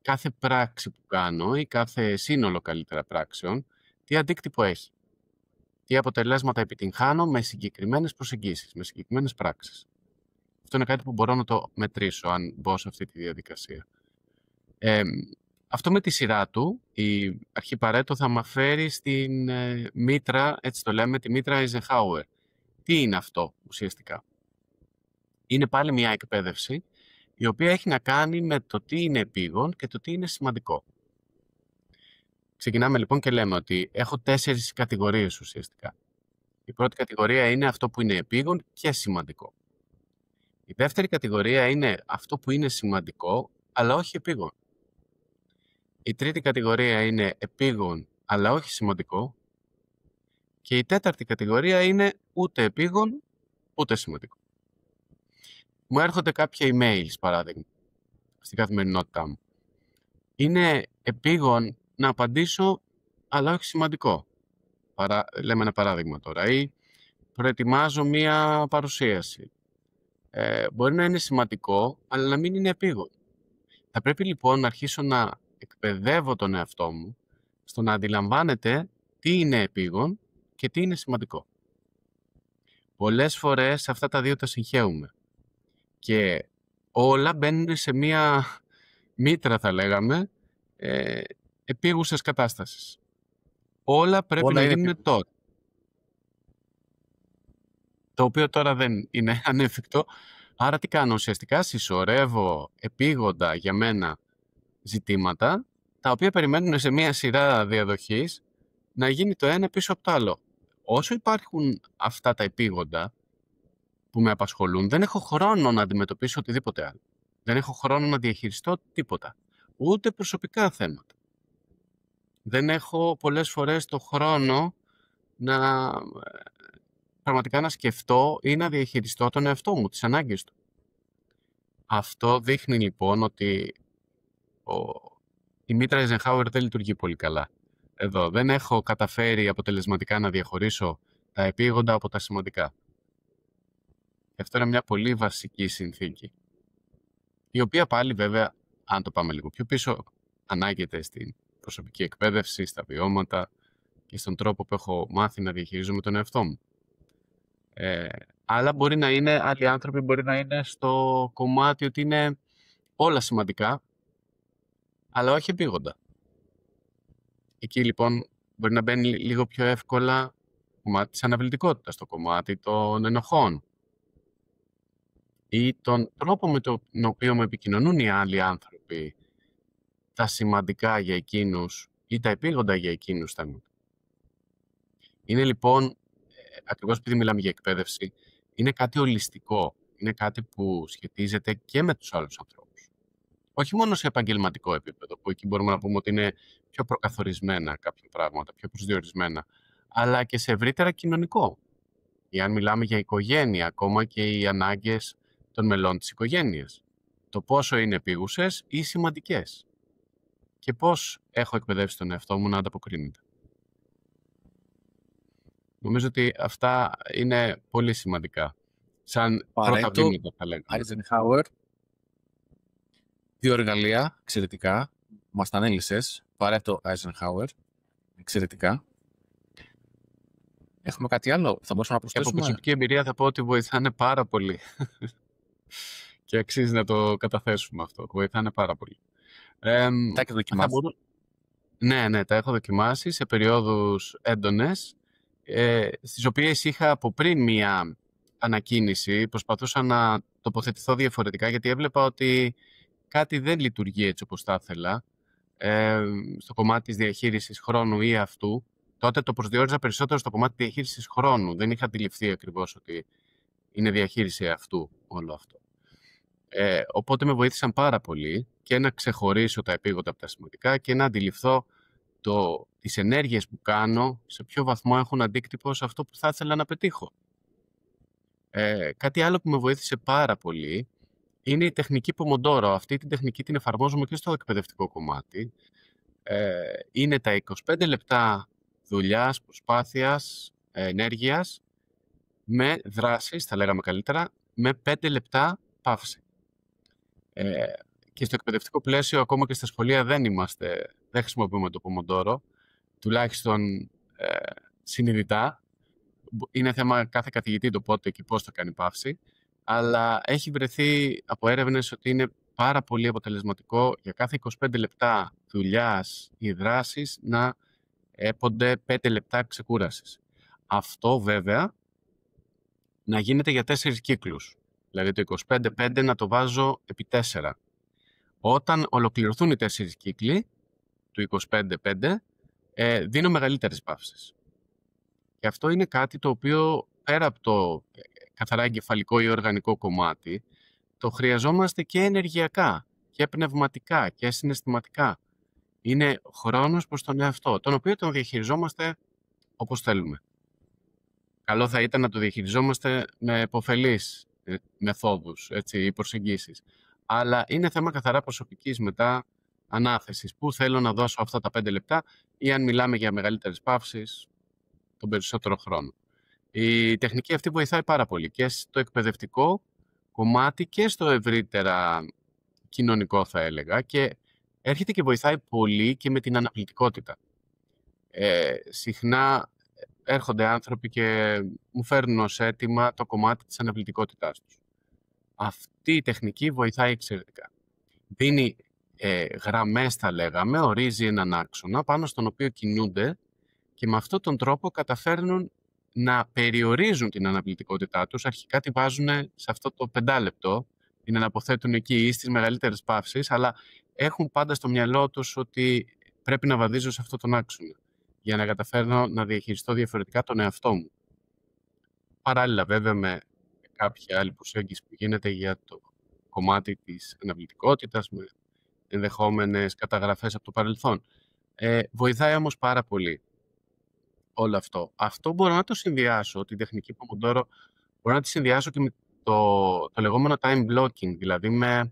κάθε πράξη που κάνω ή κάθε σύνολο καλύτερα πράξεων τι αντίκτυπο έχει. Τι αποτελέσματα επιτυγχάνω με συγκεκριμένες προσεγγίσεις, με συγκεκριμένες πράξεις. Αυτό είναι κάτι που μπορώ να το μετρήσω αν μπω σε αυτή τη διαδικασία. Αυτό με τη σειρά του, η αρχή Παρέτο θα με φέρει στην μήτρα, έτσι το λέμε, τη μήτρα Eisenhower. Τι είναι αυτό ουσιαστικά? Είναι πάλι μια εκπαίδευση η οποία έχει να κάνει με το τι είναι επίγον και το τι είναι σημαντικό. Ξεκινάμε λοιπόν και λέμε ότι έχω 4 κατηγορίες ουσιαστικά. Η πρώτη κατηγορία είναι αυτό που είναι επίγον και σημαντικό. Η δεύτερη κατηγορία είναι αυτό που είναι σημαντικό, αλλά όχι επίγον. Η τρίτη κατηγορία είναι επίγον, αλλά όχι σημαντικό. Και η τέταρτη κατηγορία είναι ούτε επίγον, ούτε σημαντικό. Μου έρχονται κάποια emails, παράδειγμα, στην καθημερινότητά μου. Είναι επίγον να απαντήσω, αλλά όχι σημαντικό. Λέμε ένα παράδειγμα τώρα. Ή προετοιμάζω μία παρουσίαση. Μπορεί να είναι σημαντικό, αλλά να μην είναι επίγον. Θα πρέπει λοιπόν να αρχίσω να εκπαιδεύω τον εαυτό μου στο να αντιλαμβάνεται τι είναι επίγον και τι είναι σημαντικό. Πολλές φορές αυτά τα δύο τα συγχέουμε και όλα μπαίνουν σε μία μήτρα, θα λέγαμε, επίγουσες κατάστασης. Όλα πρέπει να γίνουν τώρα. Το οποίο τώρα δεν είναι ανέφικτο. Άρα τι κάνω ουσιαστικά? Συσσωρεύω επίγοντα για μένα ζητήματα, τα οποία περιμένουν σε μία σειρά διαδοχής να γίνει το ένα πίσω από το άλλο. Όσο υπάρχουν αυτά τα επίγοντα που με απασχολούν, δεν έχω χρόνο να αντιμετωπίσω οτιδήποτε άλλο. Δεν έχω χρόνο να διαχειριστώ τίποτα. Ούτε προσωπικά θέματα. δεν έχω πολλές φορές το χρόνο να πραγματικά να σκεφτώ ή να διαχειριστώ τον εαυτό μου, τις ανάγκες του. Αυτό δείχνει λοιπόν ότι η μήτρα Eisenhower δεν λειτουργεί πολύ καλά. Εδώ δεν έχω καταφέρει αποτελεσματικά να διαχωρίσω τα επίγοντα από τα σημαντικά. Και αυτό είναι μια πολύ βασική συνθήκη, η οποία πάλι βέβαια, αν το πάμε λίγο πιο πίσω, ανάγεται στην προσωπική εκπαίδευση, στα βιώματα και στον τρόπο που έχω μάθει να διαχειρίζομαι τον εαυτό μου. Αλλά μπορεί να είναι, άλλοι άνθρωποι μπορεί να είναι στο κομμάτι ότι είναι όλα σημαντικά, αλλά όχι επίγοντα. Εκεί λοιπόν μπορεί να μπαίνει λίγο πιο εύκολα το κομμάτι της αναβλητικότητας, το κομμάτι των ενοχών ή τον τρόπο με τον οποίο μου επικοινωνούν οι άλλοι άνθρωποι τα σημαντικά για εκείνους ή τα επίγοντα για εκείνους θέματα. Είναι λοιπόν, ακριβώς επειδή μιλάμε για εκπαίδευση, είναι κάτι ολιστικό. Είναι κάτι που σχετίζεται και με τους άλλους ανθρώπους. Όχι μόνο σε επαγγελματικό επίπεδο, που εκεί μπορούμε να πούμε ότι είναι πιο προκαθορισμένα κάποια πράγματα, πιο προσδιορισμένα, αλλά και σε ευρύτερα κοινωνικό. Ή αν μιλάμε για οικογένεια, ακόμα και οι ανάγκες των μελών της οικογένειας. Το πόσο είναι επίγουσες ή σημαντικές. Και πώς έχω εκπαιδεύσει τον εαυτό μου να ανταποκρίνεται. Νομίζω ότι αυτά είναι πολύ σημαντικά. Σαν πρώτα βήματα, θα λέγαμε. Eisenhower. 2 εργαλεία, εξαιρετικά. Μας τα ανέλυσες. Παρέτο Eisenhower. Εξαιρετικά. Έχουμε κάτι άλλο, θα μπορούσαμε να προσθέσουμε? Από προσωπική εμπειρία θα πω ότι βοηθάνε πάρα πολύ. Και αξίζει να το καταθέσουμε αυτό. Βοηθάνε πάρα πολύ. Τα έχετε δοκιμάσει? Ναι, τα έχω δοκιμάσει σε περιόδους έντονες, στις οποίες είχα από πριν μία ανακοίνηση. Προσπαθούσα να τοποθετηθώ διαφορετικά, γιατί έβλεπα ότι κάτι δεν λειτουργεί έτσι όπως θα ήθελα στο κομμάτι της διαχείρισης χρόνου ή αυτού. Τότε το προσδιορίζα περισσότερο στο κομμάτι της διαχείρισης χρόνου. Δεν είχα αντιληφθεί ακριβώς ότι είναι διαχείριση αυτού όλο αυτό. Οπότε με βοήθησαν πάρα πολύ και να ξεχωρίσω τα επίγοντα από τα σημαντικά και να αντιληφθώ τις ενέργειες που κάνω, σε ποιο βαθμό έχουν αντίκτυπο σε αυτό που θα ήθελα να πετύχω. Κάτι άλλο που με βοήθησε πάρα πολύ είναι η τεχνική Pomodoro. Αυτή την τεχνική την εφαρμόζουμε και στο εκπαιδευτικό κομμάτι. Είναι τα 25 λεπτά δουλειάς, προσπάθειας, ενέργειας, με δράσεις, θα λέγαμε καλύτερα, με 5 λεπτά παύση. Και στο εκπαιδευτικό πλαίσιο, ακόμα και στα σχολεία, δεν χρησιμοποιούμε το Pomodoro, τουλάχιστον συνειδητά. Είναι θέμα κάθε καθηγητή το πότε και πώς θα κάνει παύση, αλλά έχει βρεθεί από έρευνες ότι είναι πάρα πολύ αποτελεσματικό για κάθε 25 λεπτά δουλειάς ή δράσης να έπονται 5 λεπτά ξεκούρασης. Αυτό βέβαια να γίνεται για 4 κύκλους. Δηλαδή το 25-5 να το βάζω επί 4. Όταν ολοκληρωθούν οι 4 κύκλοι του 25-5, δίνω μεγαλύτερες παύσεις. Και αυτό είναι κάτι το οποίο πέρα από το καθαρά εγκεφαλικό ή οργανικό κομμάτι, το χρειαζόμαστε και ενεργειακά και πνευματικά και συναισθηματικά. Είναι χρόνος προς τον εαυτό, τον οποίο τον διαχειριζόμαστε όπως θέλουμε. Καλό θα ήταν να το διαχειριζόμαστε με επωφελείς μεθόδους ή προσεγγίσεις. Αλλά είναι θέμα καθαρά προσωπικής μετά ανάθεσης. Πού θέλω να δώσω αυτά τα 5 λεπτά ή αν μιλάμε για μεγαλύτερες παύσεις, τον περισσότερο χρόνο. Η τεχνική αυτή βοηθάει πάρα πολύ και στο εκπαιδευτικό κομμάτι και στο ευρύτερα κοινωνικό, θα έλεγα, και έρχεται και βοηθάει πολύ και με την αναπληκτικότητα. Συχνά έρχονται άνθρωποι και μου φέρνουν ως αίτημα το κομμάτι της αναπληκτικότητάς τους. Αυτή η τεχνική βοηθάει εξαιρετικά. Δίνει γραμμές, θα λέγαμε, ορίζει έναν άξονα πάνω στον οποίο κινούνται και με αυτόν τον τρόπο καταφέρνουν να περιορίζουν την αναπληκτικότητά τους. Αρχικά τη βάζουν σε αυτό το 5 λεπτό, την αναποθέτουν εκεί ή στις μεγαλύτερες παύσεις, αλλά έχουν πάντα στο μυαλό τους ότι πρέπει να βαδίζω σε αυτόν τον άξονα για να καταφέρνω να διαχειριστώ διαφορετικά τον εαυτό μου. Παράλληλα βέβαια με κάποια άλλη προσέγγιση που γίνεται για το κομμάτι της αναβλητικότητας, με ενδεχόμενες καταγραφές από το παρελθόν. Βοηθάει όμως πάρα πολύ όλο αυτό. Αυτό μπορώ να το συνδυάσω, την τεχνική Pomodoro, μπορώ να τη συνδυάσω και με το λεγόμενο time blocking, δηλαδή με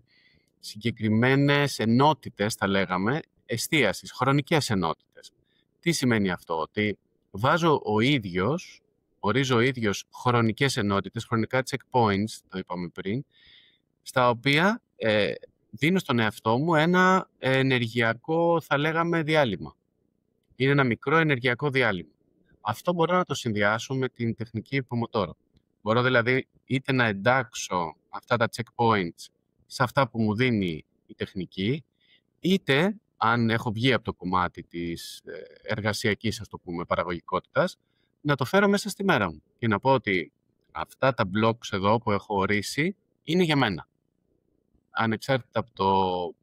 συγκεκριμένες ενότητες, θα λέγαμε, εστίασης, χρονικές ενότητες. Τι σημαίνει αυτό? Ότι ορίζω ο ίδιος χρονικές ενότητες, χρονικά checkpoints, το είπαμε πριν, στα οποία δίνω στον εαυτό μου ένα ενεργειακό, θα λέγαμε, διάλειμμα. Είναι ένα μικρό ενεργειακό διάλειμμα. Αυτό μπορώ να το συνδυάσω με την τεχνική Pomodoro. Μπορώ δηλαδή είτε να εντάξω αυτά τα checkpoints σε αυτά που μου δίνει η τεχνική, είτε, αν έχω βγει από το κομμάτι της εργασιακής, ας το πούμε, παραγωγικότητας, να το φέρω μέσα στη μέρα μου και να πω ότι αυτά τα blocks εδώ που έχω ορίσει είναι για μένα. Ανεξάρτητα από το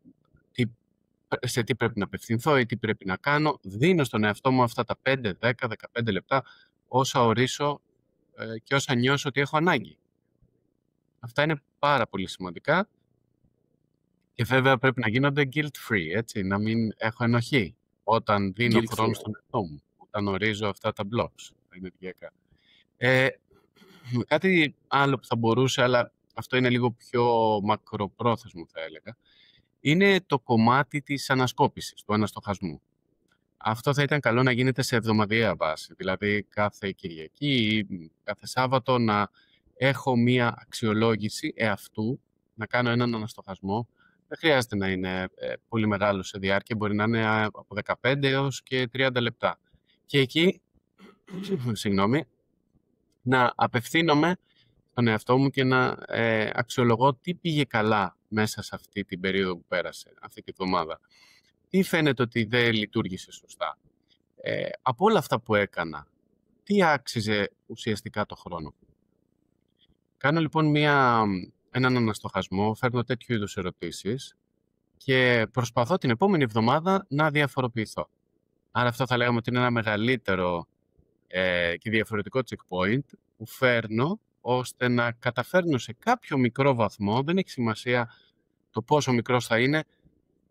σε τι πρέπει να απευθυνθώ ή τι πρέπει να κάνω, δίνω στον εαυτό μου αυτά τα 5, 10, 15 λεπτά όσα ορίσω και όσα νιώσω ότι έχω ανάγκη. Αυτά είναι πάρα πολύ σημαντικά και βέβαια πρέπει να γίνονται guilt-free, έτσι, να μην έχω ενοχή όταν δίνω χρόνο στον εαυτό μου, όταν ορίζω αυτά τα blocks, τα ενεργειακά. Κάτι άλλο που θα μπορούσε, αλλά αυτό είναι λίγο πιο μακροπρόθεσμο θα έλεγα, είναι το κομμάτι της ανασκόπησης, του αναστοχασμού. Αυτό θα ήταν καλό να γίνεται σε εβδομαδιαία βάση, δηλαδή κάθε Κυριακή ή κάθε Σάββατο να έχω μία αξιολόγηση εαυτού, να κάνω έναν αναστοχασμό. Δεν χρειάζεται να είναι πολύ μεγάλο σε διάρκεια, μπορεί να είναι από 15 έως και 30 λεπτά. Και εκεί, να απευθύνομαι στον εαυτό μου και να αξιολογώ τι πήγε καλά μέσα σε αυτή την περίοδο που πέρασε, αυτή τη βδομάδα. Τι φαίνεται ότι δεν λειτουργήσε σωστά. Από όλα αυτά που έκανα, τι άξιζε ουσιαστικά το χρόνο. Κάνω λοιπόν έναν αναστοχασμό, φέρνω τέτοιου είδους ερωτήσεις και προσπαθώ την επόμενη εβδομάδα να διαφοροποιηθώ. Άρα αυτό θα λέγαμε ότι είναι ένα μεγαλύτερο και διαφορετικό checkpoint που φέρνω ώστε να καταφέρνω σε κάποιο μικρό βαθμό, δεν έχει σημασία το πόσο μικρός θα είναι,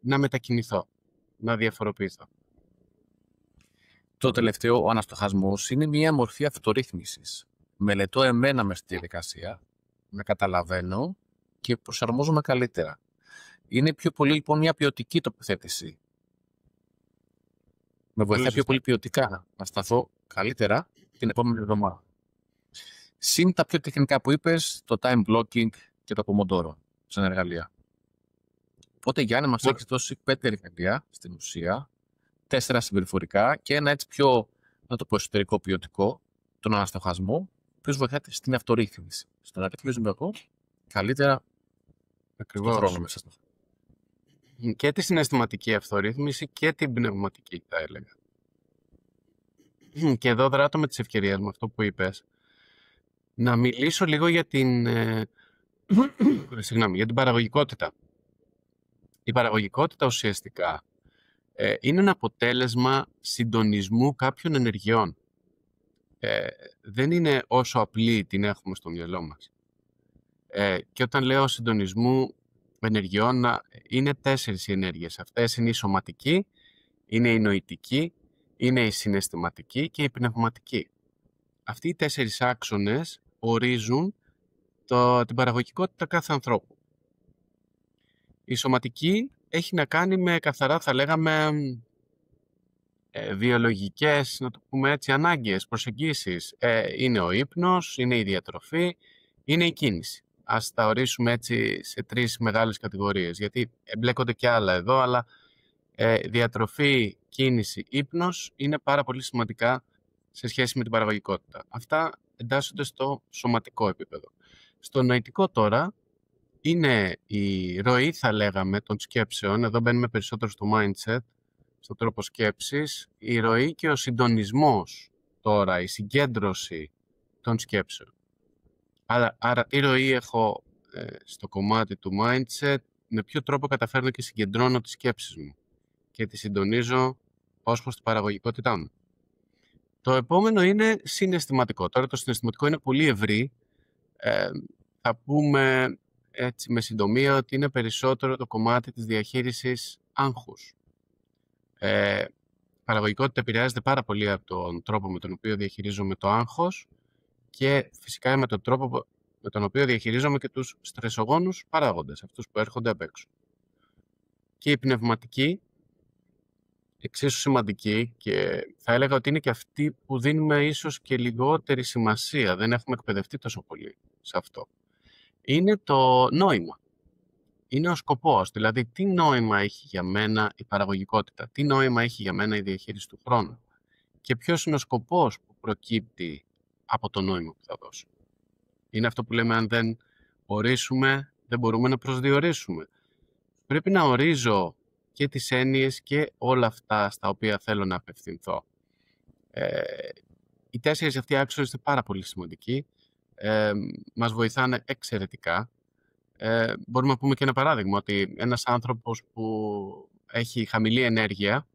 να μετακινηθώ, να διαφοροποιηθώ. Το τελευταίο, ο αναστοχασμός, είναι μια μορφή αυτορύθμισης. Μελετώ εμένα μες στη διαδικασία, με καταλαβαίνω και προσαρμόζομαι καλύτερα. Είναι πιο πολύ λοιπόν μια ποιοτική τοποθέτηση. Με βοηθάει πιο πολύ ποιοτικά να σταθώ καλύτερα την επόμενη εβδομάδα. Συν τα πιο τεχνικά που είπες, το time blocking και το Pomodoro σαν εργαλεία. Οπότε, Γιάννη, μας έχεις δώσει 5 εργαλεία στην ουσία, 4 συμπεριφορικά και ένα έτσι πιο, να το πω, εσωτερικό ποιοτικό, τον αναστοχασμό, ο οποίος βοηθάτε στην αυτορύθμιση. Στο να ρυθμίζουμε εγώ καλύτερα ακριβώς τον χρόνο μέσα στο. Και τη συναισθηματική αυτορύθμιση και την πνευματική, θα έλεγα. Και εδώ δράτω με τις ευκαιρίες μου αυτό που είπες, να μιλήσω λίγο για την παραγωγικότητα. Η παραγωγικότητα ουσιαστικά είναι ένα αποτέλεσμα συντονισμού κάποιων ενεργειών. Δεν είναι όσο απλή την έχουμε στο μυαλό μας. Και όταν λέω συντονισμού ενεργειών, είναι 4 οι ενέργειες. Αυτές είναι η σωματική, είναι η νοητική, είναι η συναισθηματική και η πνευματική. Αυτοί οι 4 άξονες ορίζουν την παραγωγικότητα κάθε ανθρώπου. Η σωματική έχει να κάνει με καθαρά, θα λέγαμε, βιολογικές, να το πούμε έτσι, ανάγκες, προσεγγίσεις. Είναι ο ύπνος, είναι η διατροφή, είναι η κίνηση. Ας τα ορίσουμε έτσι σε 3 μεγάλες κατηγορίες, γιατί εμπλέκονται και άλλα εδώ, αλλά διατροφή, κίνηση, ύπνος είναι πάρα πολύ σημαντικά σε σχέση με την παραγωγικότητα. Αυτά εντάσσονται στο σωματικό επίπεδο. Στο νοητικό τώρα είναι η ροή, θα λέγαμε, των σκέψεων. Εδώ μπαίνουμε περισσότερο στο mindset, στον τρόπο σκέψης. Η ροή και ο συντονισμός τώρα, η συγκέντρωση των σκέψεων. Άρα η ροή έχω στο κομμάτι του mindset, με ποιο τρόπο καταφέρνω και συγκεντρώνω τις σκέψεις μου και τις συντονίζω ως προς την παραγωγικότητά μου. Το επόμενο είναι συναισθηματικό. Τώρα το συναισθηματικό είναι πολύ ευρύ. Θα πούμε έτσι με συντομία ότι είναι περισσότερο το κομμάτι της διαχείρισης άγχους. παραγωγικότητα επηρεάζεται πάρα πολύ από τον τρόπο με τον οποίο διαχειρίζομαι το άγχος και φυσικά με τον τρόπο με τον οποίο διαχειρίζομαι και τους στρεσογόνους παράγοντες, αυτούς που έρχονται απ' έξω. Και η πνευματική, εξίσου σημαντική, και θα έλεγα ότι είναι και αυτή που δίνουμε ίσως και λιγότερη σημασία, δεν έχουμε εκπαιδευτεί τόσο πολύ σε αυτό, είναι το νόημα. Είναι ο σκοπός, δηλαδή τι νόημα έχει για μένα η παραγωγικότητα, τι νόημα έχει για μένα η διαχείριση του χρόνου και ποιος είναι ο σκοπός που προκύπτει από το νόημα που θα δώσω. Είναι αυτό που λέμε, αν δεν ορίσουμε, δεν μπορούμε να προσδιορίσουμε. Πρέπει να ορίζω και τις έννοιες και όλα αυτά στα οποία θέλω να απευθυνθώ. Οι 4 αυτοί άξονες είναι πάρα πολύ σημαντικοί. Μας βοηθάνε εξαιρετικά. Μπορούμε να πούμε και ένα παράδειγμα, ότι ένας άνθρωπος που έχει χαμηλή ενέργεια,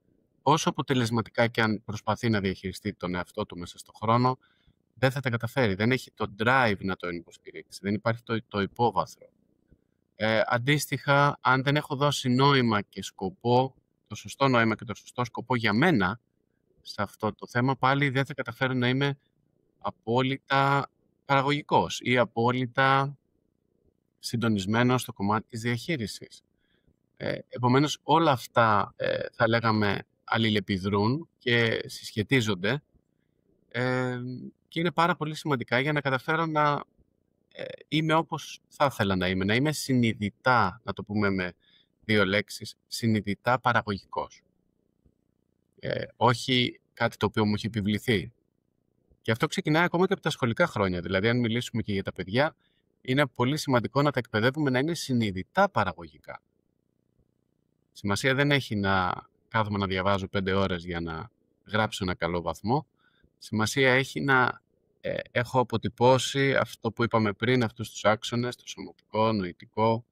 όσο αποτελεσματικά και αν προσπαθεί να διαχειριστεί τον εαυτό του μέσα στον χρόνο, δεν θα τα καταφέρει. Δεν έχει το drive να το υποστηρίξει. Δεν υπάρχει το υπόβαθρο. Αντίστοιχα, αν δεν έχω δώσει νόημα και σκοπό, το σωστό νόημα και το σωστό σκοπό για μένα σε αυτό το θέμα, πάλι δεν θα καταφέρω να είμαι απόλυτα παραγωγικός ή απόλυτα συντονισμένος στο κομμάτι της διαχείρισης. Επομένως, όλα αυτά θα λέγαμε αλληλεπιδρούν και συσχετίζονται και είναι πάρα πολύ σημαντικά για να καταφέρω να είμαι όπως θα ήθελα να είμαι. Να είμαι συνειδητά, να το πούμε με 2 λέξεις, συνειδητά παραγωγικός. Όχι κάτι το οποίο μου έχει επιβληθεί. Και αυτό ξεκινάει ακόμα και από τα σχολικά χρόνια. Δηλαδή, αν μιλήσουμε και για τα παιδιά, είναι πολύ σημαντικό να τα εκπαιδεύουμε να είναι συνειδητά παραγωγικά. Σημασία δεν έχει να κάθομαι να διαβάζω 5 ώρες για να γράψω ένα καλό βαθμό. Σημασία έχει να έχω αποτυπώσει αυτό που είπαμε πριν, αυτούς τους άξονες, το σωματικό, νοητικό,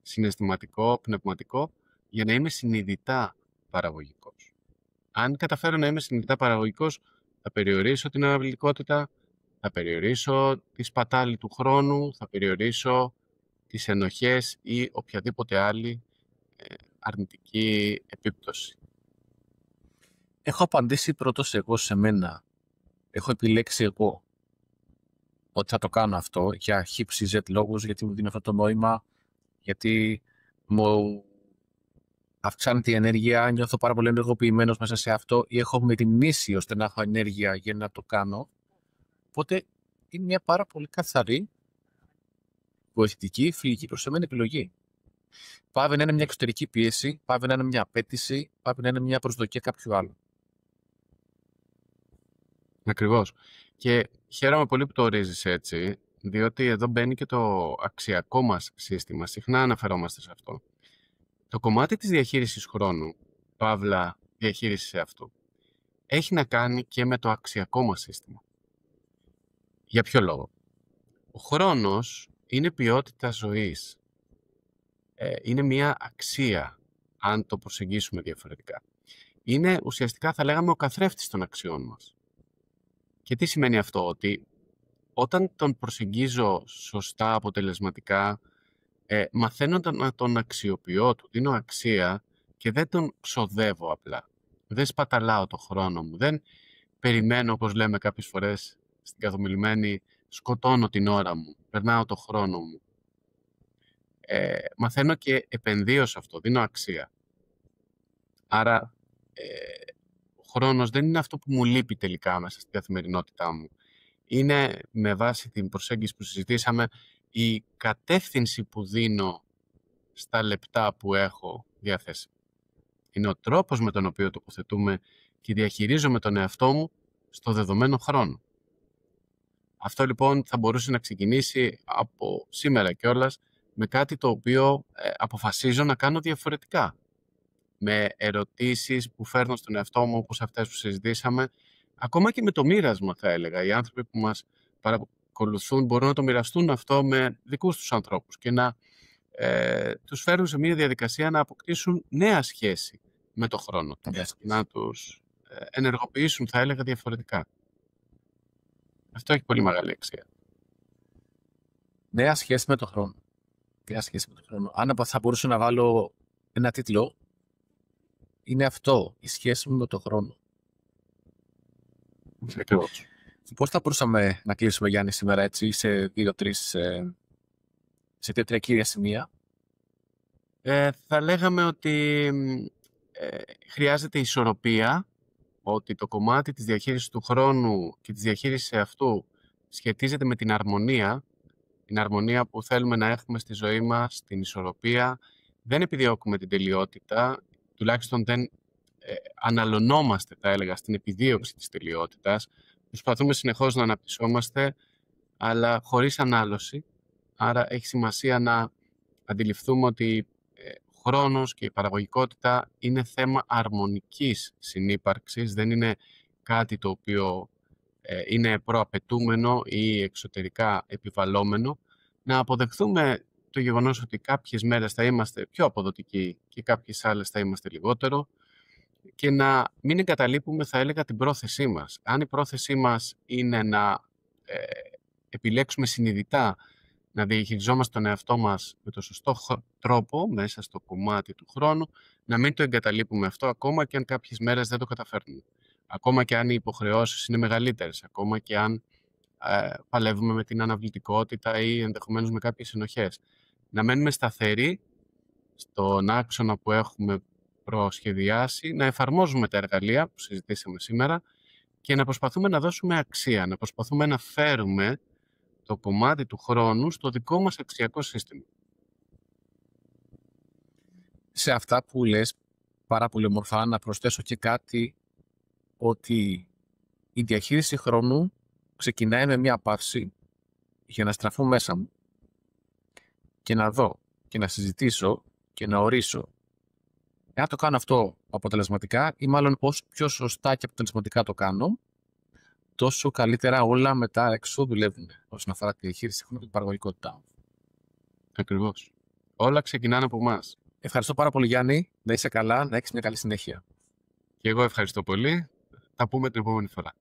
συναισθηματικό, πνευματικό, για να είμαι συνειδητά παραγωγικός. Αν καταφέρω να είμαι συνειδητά παραγωγικός, θα περιορίσω την αναβλητικότητα, θα περιορίσω τη σπατάλη του χρόνου, θα περιορίσω τις ενοχές ή οποιαδήποτε άλλη αρνητική επίπτωση. Έχω απαντήσει πρώτος εγώ σε μένα. Έχω επιλέξει εγώ ότι θα το κάνω αυτό για χύψη Z λόγους, γιατί μου δίνει αυτό το νόημα, γιατί μου αυξάνει την ενέργεια, νιώθω πάρα πολύ ενεργοποιημένος μέσα σε αυτό ή έχω μεριμνήσει ώστε να έχω ενέργεια για να το κάνω. Οπότε είναι μια πάρα πολύ καθαρή, βοηθητική, φιλική προς εμένα επιλογή. Πάβει να είναι μια εξωτερική πίεση, πάβει να είναι μια απέτηση, πάβει να είναι μια προσδοκία κάποιου άλλου. Ακριβώς. Και χαίρομαι πολύ που το ορίζεις έτσι, διότι εδώ μπαίνει και το αξιακό μας σύστημα. Συχνά αναφερόμαστε σε αυτό. Το κομμάτι της διαχείρισης χρόνου, παύλα διαχείριση αυτού, έχει να κάνει και με το αξιακό μας σύστημα. Για ποιο λόγο? Ο χρόνος είναι ποιότητα ζωής. Είναι μια αξία, αν το προσεγγίσουμε διαφορετικά. Είναι ουσιαστικά, θα λέγαμε, ο καθρέφτης των αξιών μας. Και τι σημαίνει αυτό? Ότι όταν τον προσεγγίζω σωστά, αποτελεσματικά, μαθαίνω να τον αξιοποιώ, του δίνω αξία και δεν τον ξοδεύω απλά. Δεν σπαταλάω το χρόνο μου. Δεν περιμένω, όπως λέμε κάποιες φορές στην καθομιλημένη, σκοτώνω την ώρα μου, περνάω το χρόνο μου. Μαθαίνω και επενδύω σε αυτό, δίνω αξία. Άρα, ο χρόνος δεν είναι αυτό που μου λείπει τελικά μέσα στην καθημερινότητά μου. Είναι, με βάση την προσέγγιση που συζητήσαμε, η κατεύθυνση που δίνω στα λεπτά που έχω διαθέσιμα. Είναι ο τρόπος με τον οποίο τοποθετούμε και διαχειρίζομαι τον εαυτό μου στο δεδομένο χρόνο. Αυτό λοιπόν θα μπορούσε να ξεκινήσει από σήμερα κιόλας με κάτι το οποίο αποφασίζω να κάνω διαφορετικά. Με ερωτήσεις που φέρνω στον εαυτό μου, όπως αυτές που συζητήσαμε, ακόμα και με το μοίρασμα θα έλεγα. Οι άνθρωποι που μας παρακολουθούν μπορούν να το μοιραστούν αυτό με δικούς τους ανθρώπους και να τους φέρουν σε μια διαδικασία να αποκτήσουν νέα σχέση με το χρόνο τους. Να τους ενεργοποιήσουν, θα έλεγα, διαφορετικά. Αυτό έχει πολύ μεγάλη αξία. Νέα σχέση με το χρόνο. Νέα σχέση με το χρόνο. Αν θα μπορούσα να βάλω ένα τίτλο, είναι αυτό, η σχέση μου με το χρόνο. Ακριβώς. Πώς θα μπορούσαμε να κλείσουμε, Γιάννη, σήμερα έτσι, σε δύο-τρία κύρια σημεία? Θα λέγαμε ότι χρειάζεται ισορροπία, ότι το κομμάτι της διαχείρισης του χρόνου και της διαχείρισης αυτού σχετίζεται με την αρμονία που θέλουμε να έχουμε στη ζωή μας, την ισορροπία. Δεν επιδιώκουμε την τελειότητα, τουλάχιστον δεν αναλωνόμαστε, θα έλεγα, στην επιδίωξη της τελειότητας. Προσπαθούμε συνεχώς να αναπτυσσόμαστε, αλλά χωρίς ανάλωση. Άρα έχει σημασία να αντιληφθούμε ότι ο χρόνος και η παραγωγικότητα είναι θέμα αρμονικής συνύπαρξης, δεν είναι κάτι το οποίο είναι προαπαιτούμενο ή εξωτερικά επιβαλλόμενο. Να αποδεχθούμε το γεγονός ότι κάποιες μέρες θα είμαστε πιο αποδοτικοί και κάποιες άλλες θα είμαστε λιγότερο και να μην εγκαταλείπουμε, θα έλεγα, την πρόθεσή μας. Αν η πρόθεσή μας είναι να επιλέξουμε συνειδητά να διαχειριζόμαστε τον εαυτό μας με το σωστό τρόπο μέσα στο κομμάτι του χρόνου, να μην το εγκαταλείπουμε αυτό ακόμα και αν κάποιες μέρες δεν το καταφέρνουμε. Ακόμα και αν οι υποχρεώσεις είναι μεγαλύτερες, ακόμα και αν παλεύουμε με την αναβλητικότητα ή ενδεχομένως με κάποιες ενοχές. Να μένουμε σταθεροί στον άξονα που έχουμε προσχεδιάσει, να εφαρμόζουμε τα εργαλεία που συζητήσαμε σήμερα και να προσπαθούμε να δώσουμε αξία, να προσπαθούμε να φέρουμε το κομμάτι του χρόνου στο δικό μας αξιακό σύστημα. Σε αυτά που λες πάρα πολύ όμορφα, να προσθέσω και κάτι, ότι η διαχείριση χρόνου ξεκινάει με μια παύση για να στραφώ μέσα μου και να δω και να συζητήσω και να ορίσω εάν το κάνω αυτό αποτελεσματικά ή μάλλον όσο πιο σωστά και αποτελεσματικά το κάνω, τόσο καλύτερα όλα μετά έξω δουλεύουν όσον αφορά τη διαχείριση χρόνου και την παραγωγικότητά. Ακριβώς. Όλα ξεκινάνε από εμάς. Ευχαριστώ πάρα πολύ, Γιάννη. Να είσαι καλά, να έχεις μια καλή συνέχεια. Και εγώ ευχαριστώ πολύ. Θα πούμε την επόμενη φορά.